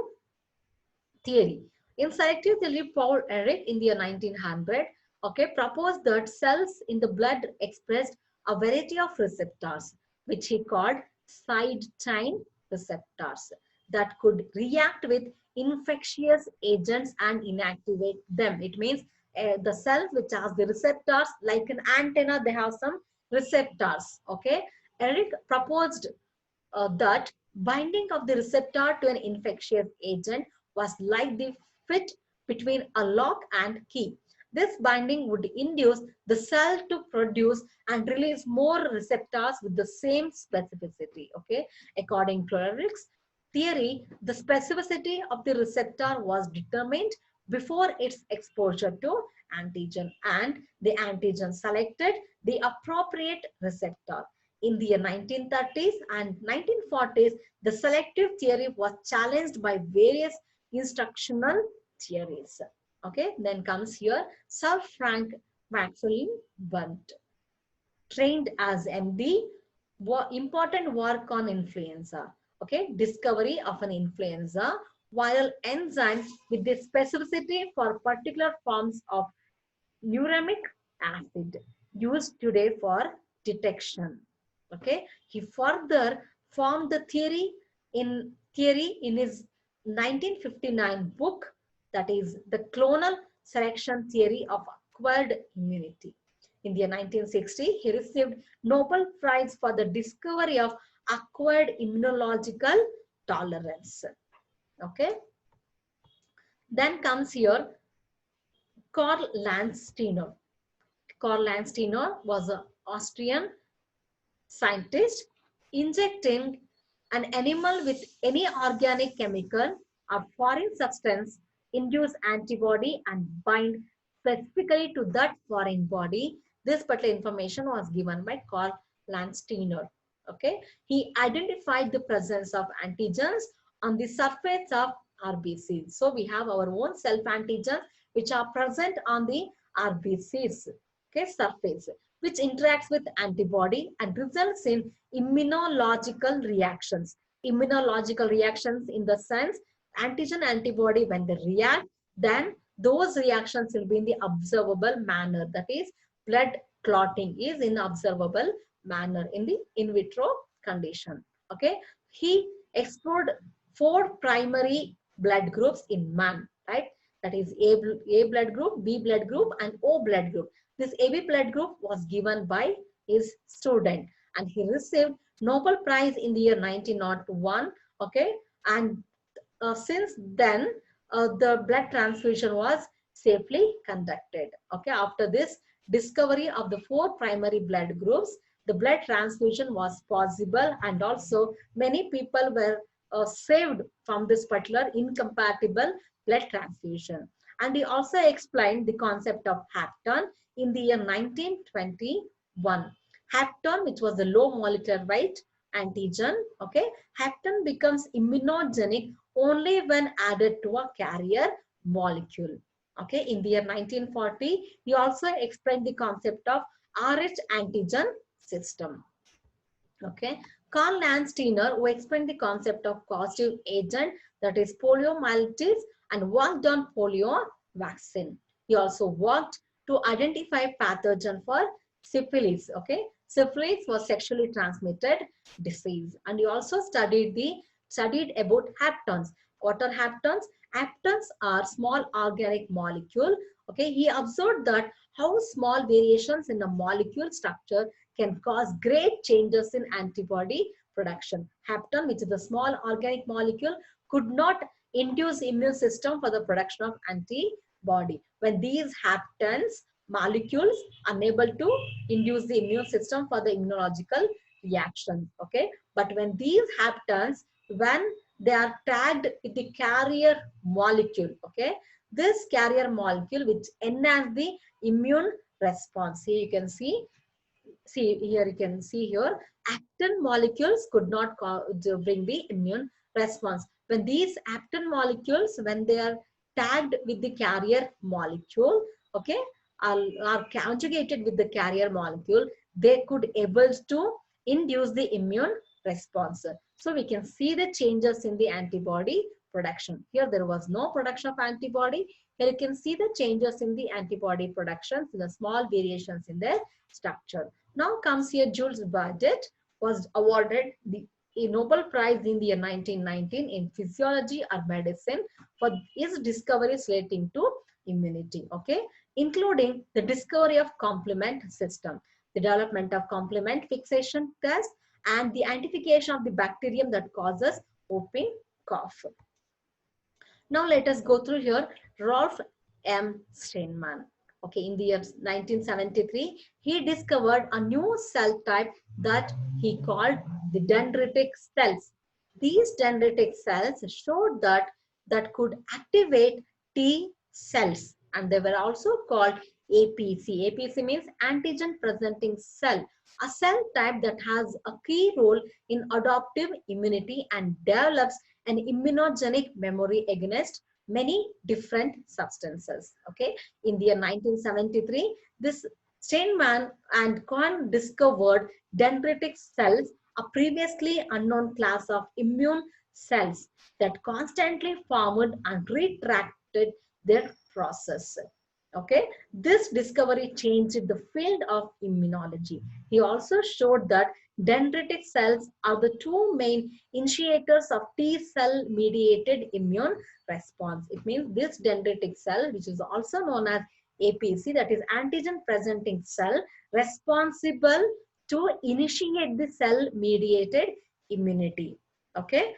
theory. In selective theory, Paul Ehrlich in the year 1900, okay, proposed that cells in the blood expressed a variety of receptors, which he called side chain receptors, that could react with infectious agents and inactivate them. It means the cells which has the receptors, like an antenna, they have some receptors. Okay, Ehrlich proposed that binding of the receptor to an infectious agent was like the fit between a lock and key. This binding would induce the cell to produce and release more receptors with the same specificity. Okay, according to Ehrlich's theory, the specificity of the receptor was determined before its exposure to antigen, and the antigen selected the appropriate receptor. In the 1930s and 1940s, the selective theory was challenged by various instructional theories. Okay, then comes here Sir Frank Maxwell Bunt, trained as MD, important work on influenza. Okay, discovery of an influenza viral enzyme with the specificity for particular forms of uramic acid used today for detection. Okay, he further formed the theory in his 1959 book, that is the clonal selection theory of acquired immunity. In the year 1960, he received Nobel Prize for the discovery of acquired immunological tolerance. Okay. Then comes here Karl Landsteiner. Karl Landsteiner was an Austrian scientist injecting an animal with any organic chemical or foreign substance induce antibody and bind specifically to that foreign body. This particular information was given by Karl Landsteiner. Okay, he identified the presence of antigens on the surface of RBCs. So we have our own self antigens which are present on the RBCs, okay, surface, which interacts with antibody and results in immunological reactions. Immunological reactions in the sense antigen antibody when they react, then those reactions will be in the observable manner. That is, blood clotting is in observable manner in the in vitro condition. Okay, he explored 4 primary blood groups in man, right? That is A blood group, B blood group, and O blood group. This AB blood group was given by his student, and he received Nobel Prize in the year 1901. Okay, and since then the blood transfusion was safely conducted. Okay, after this discovery of the 4 primary blood groups, the blood transfusion was possible, and also many people were saved from this particular incompatible blood transfusion. And he also explained the concept of hapton in the year 1921. Hapton, which was the low molecular weight antigen, okay, hapton becomes immunogenic only when added to a carrier molecule. Okay, in the year 1940, he also explained the concept of Rh antigen system. Okay, Karl Landsteiner, who explained the concept of causative agent, that is poliomyelitis, and worked on polio vaccine. He also worked to identify pathogen for syphilis. Okay, syphilis was sexually transmitted disease, and he also studied about haptons. What are haptons? Haptons are small organic molecule. Okay, he observed that how small variations in a molecule structure can cause great changes in antibody production. Hapton, which is a small organic molecule, could not induce immune system for the production of antibody. When these haptons molecules unable to induce the immune system for the immunological reaction. Okay, but when these haptons, when they are tagged with the carrier molecule, okay, this carrier molecule which enhance the immune response. Here you can see here you can see here actin molecules could not bring the immune response. When these actin molecules, when they are tagged with the carrier molecule, okay, are conjugated with the carrier molecule, they could able to induce the immune response. So we can see the changes in the antibody production. Here there was no production of antibody. Here you can see the changes in the antibody production, in the small variations in their structure. Now comes here Jules Bardet was awarded the Nobel Prize in the year 1919 in physiology or medicine for his discoveries relating to immunity, okay, including the discovery of complement system, the development of complement fixation test, and the identification of the bacterium that causes whooping cough. Now let us go through here Rolf M. Steinman. Okay, in the year 1973, he discovered a new cell type that he called the dendritic cells. These dendritic cells showed that could activate T cells, and they were also called APC. APC means antigen presenting cell, a cell type that has a key role in adaptive immunity and develops an immunogenic memory against many different substances. Okay, in the year 1973, this Steinman and Cohen discovered dendritic cells, a previously unknown class of immune cells that constantly formed and retracted their process. Okay, this discovery changed the field of immunology. He also showed that dendritic cells are the two main initiators of T cell mediated immune response. It means this dendritic cell, which is also known as APC, that is antigen presenting cell, responsible to initiate the cell mediated immunity. Okay,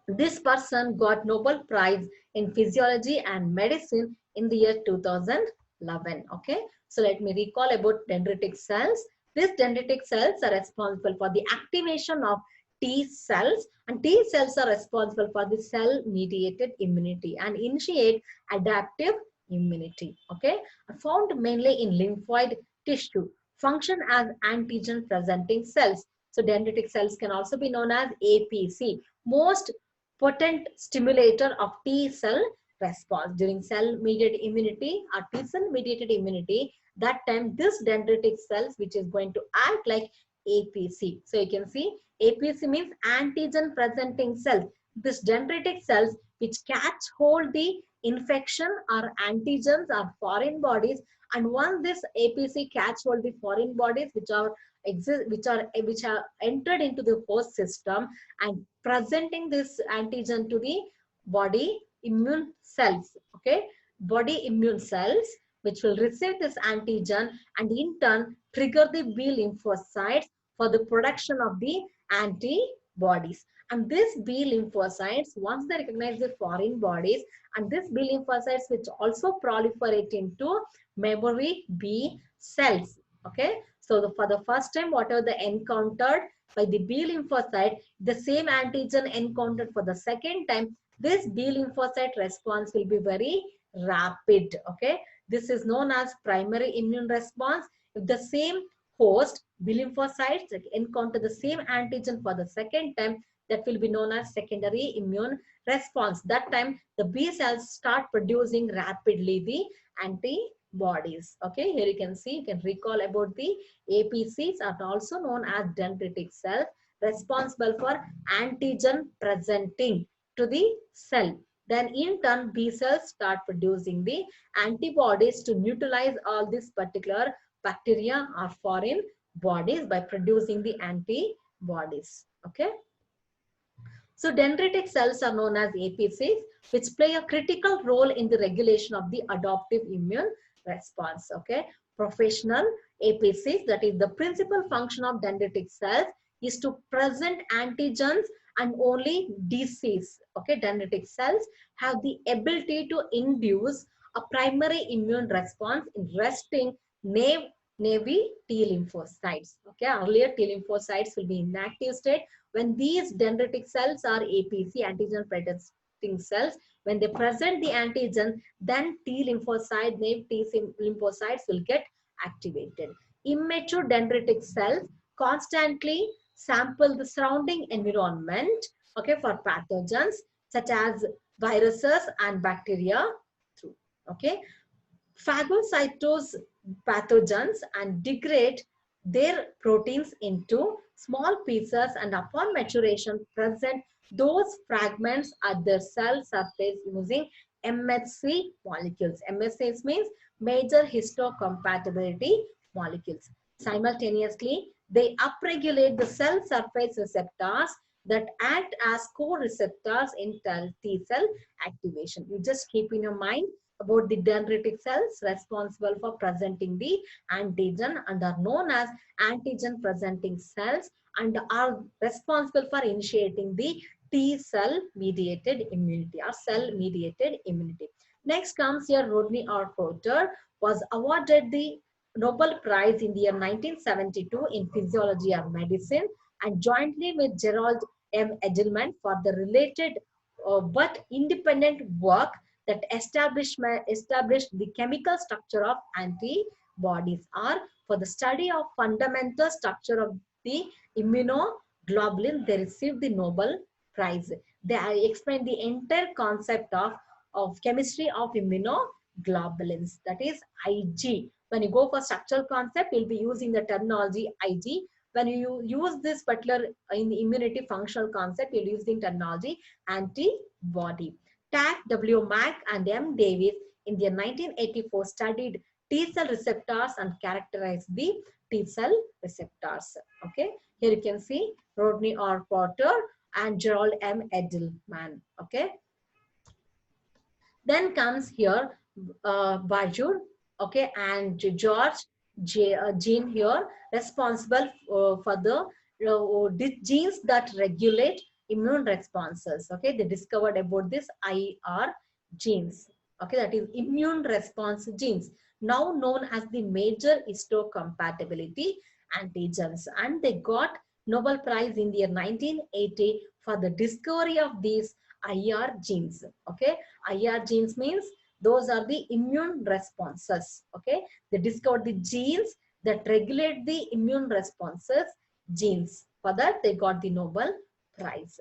this person got Nobel Prize in Physiology and Medicine in the year 2011. Okay, so let me recall about dendritic cells. These dendritic cells are responsible for the activation of T cells, and T cells are responsible for the cell mediated immunity and initiate adaptive immunity. Okay, found mainly in lymphoid tissue, function as antigen presenting cells. So dendritic cells can also be known as APC, most potent stimulator of T cell response during cell mediated immunity or T cell mediated immunity. That time this dendritic cells which is going to act like APC. So you can see APC means antigen presenting cells. This dendritic cells which catch hold the infection or antigens or foreign bodies, and once this APC catch hold the foreign bodies which are entered into the host system and presenting this antigen to the body immune cells. Okay, body immune cells which will receive this antigen and in turn trigger the B lymphocytes for the production of the antibodies. And these B lymphocytes, once they recognize the foreign bodies, and this B lymphocytes which also proliferate into memory B cells. Okay, so for the first time, whatever they encountered by the B lymphocyte, the same antigen encountered for the second time, this B lymphocyte response will be very rapid. Okay, this is known as primary immune response. If the same host B lymphocytes encounter the same antigen for the second time, that will be known as secondary immune response. That time the B cells start producing rapidly the antibodies. Okay, here you can see, you can recall about the APCs are also known as dendritic cells responsible for antigen presenting to the cell. Then in turn B cells start producing the antibodies to neutralize all these particular bacteria or foreign bodies by producing the antibodies. Okay. So dendritic cells are known as APCs, which play a critical role in the regulation of the adaptive immune response. Okay, professional APCs, that is the principal function of dendritic cells, is to present antigens and only disease. Okay, dendritic cells have the ability to induce a primary immune response in resting navy T lymphocytes. Okay, earlier T lymphocytes will be inactive state. When these dendritic cells are APC, antigen presenting cells, when they present the antigen, then T lymphocyte, naive T lymphocytes will get activated. Immature dendritic cells constantly sample the surrounding environment, okay, for pathogens such as viruses and bacteria through. Okay, phagocytose pathogens and degrade their proteins into small pieces, and upon maturation present those fragments at the cell surface using MHC molecules. MHC means major histocompatibility molecules. Simultaneously, they upregulate the cell surface receptors that act as co-receptors in T cell activation. You just keep in your mind about the dendritic cells responsible for presenting the antigen and are known as antigen presenting cells and are responsible for initiating the T cell mediated immunity or cell mediated immunity. Next comes here Rodney R. Porter was awarded the Nobel Prize in the year 1972 in Physiology or Medicine, and jointly with Gerald M. Edelman for the related but independent work that established the chemical structure of antibodies, or for the study of fundamental structure of the immunoglobulin. They received the Nobel Prize. They explained the entire concept of chemistry of immunoglobulins, that is IG. When you go for structural concept, you'll be using the terminology IG. When you use this particular in the immunity functional concept, you'll use the terminology antibody. Tack, W. Mack, and M. Davis in their 1984 studied T cell receptors and characterized the T cell receptors. Okay, here you can see Rodney R. Porter and Gerald M. Edelman. Okay, then comes here Bajur, okay, and George Jean here responsible for the genes that regulate immune responses. Okay, they discovered about this IR genes. Okay, that is immune response genes, now known as the major histocompatibility antigens, and they got Nobel Prize in the year 1980 for the discovery of these IR genes. Okay, IR genes means those are the immune responses. Okay, they discovered the genes that regulate the immune responses genes. For that, they got the Nobel Prize.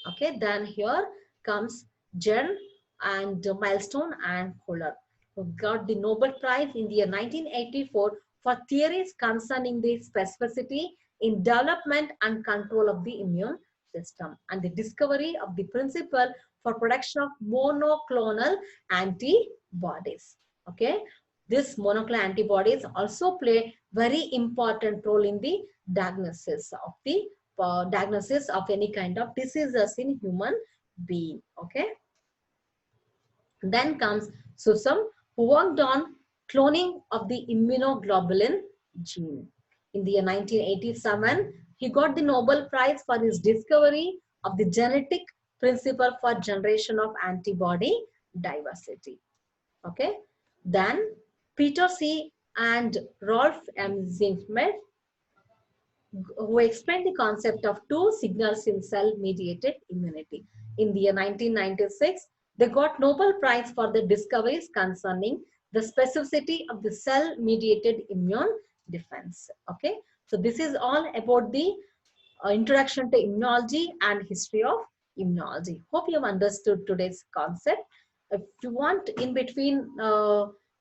Okay, then here comes Jen and Milestone and Kohler, who got the Nobel Prize in the year 1984 for theories concerning the specificity in development and control of the immune system and the discovery of the principle for production of monoclonal antibodies. Okay, this monoclonal antibodies also play very important role in the diagnosis of any kind of diseases in human being. Okay, then comes Susam, who worked on cloning of the immunoglobulin gene. In the year 1987, he got the Nobel Prize for his discovery of the genetic principle for generation of antibody diversity. Okay, then Peter C. and Rolf M. Zinfmed, who explained the concept of two signals in cell-mediated immunity. In the year 1996, they got Nobel Prize for the discoveries concerning the specificity of the cell-mediated immune defense. Okay, so this is all about the introduction to immunology and history of immunology. Hope you have understood today's concept. If you want in between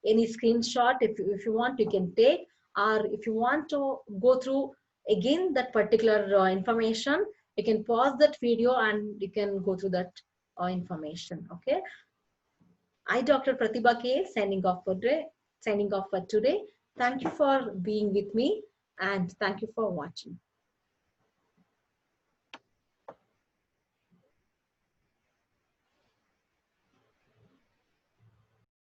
any screenshot, if you want, you can take, or if you want to go through again that particular information, you can pause that video and you can go through that information. Okay, I, Dr. Pratibha K, signing off for today. Signing off for today. Thank you for being with me and thank you for watching.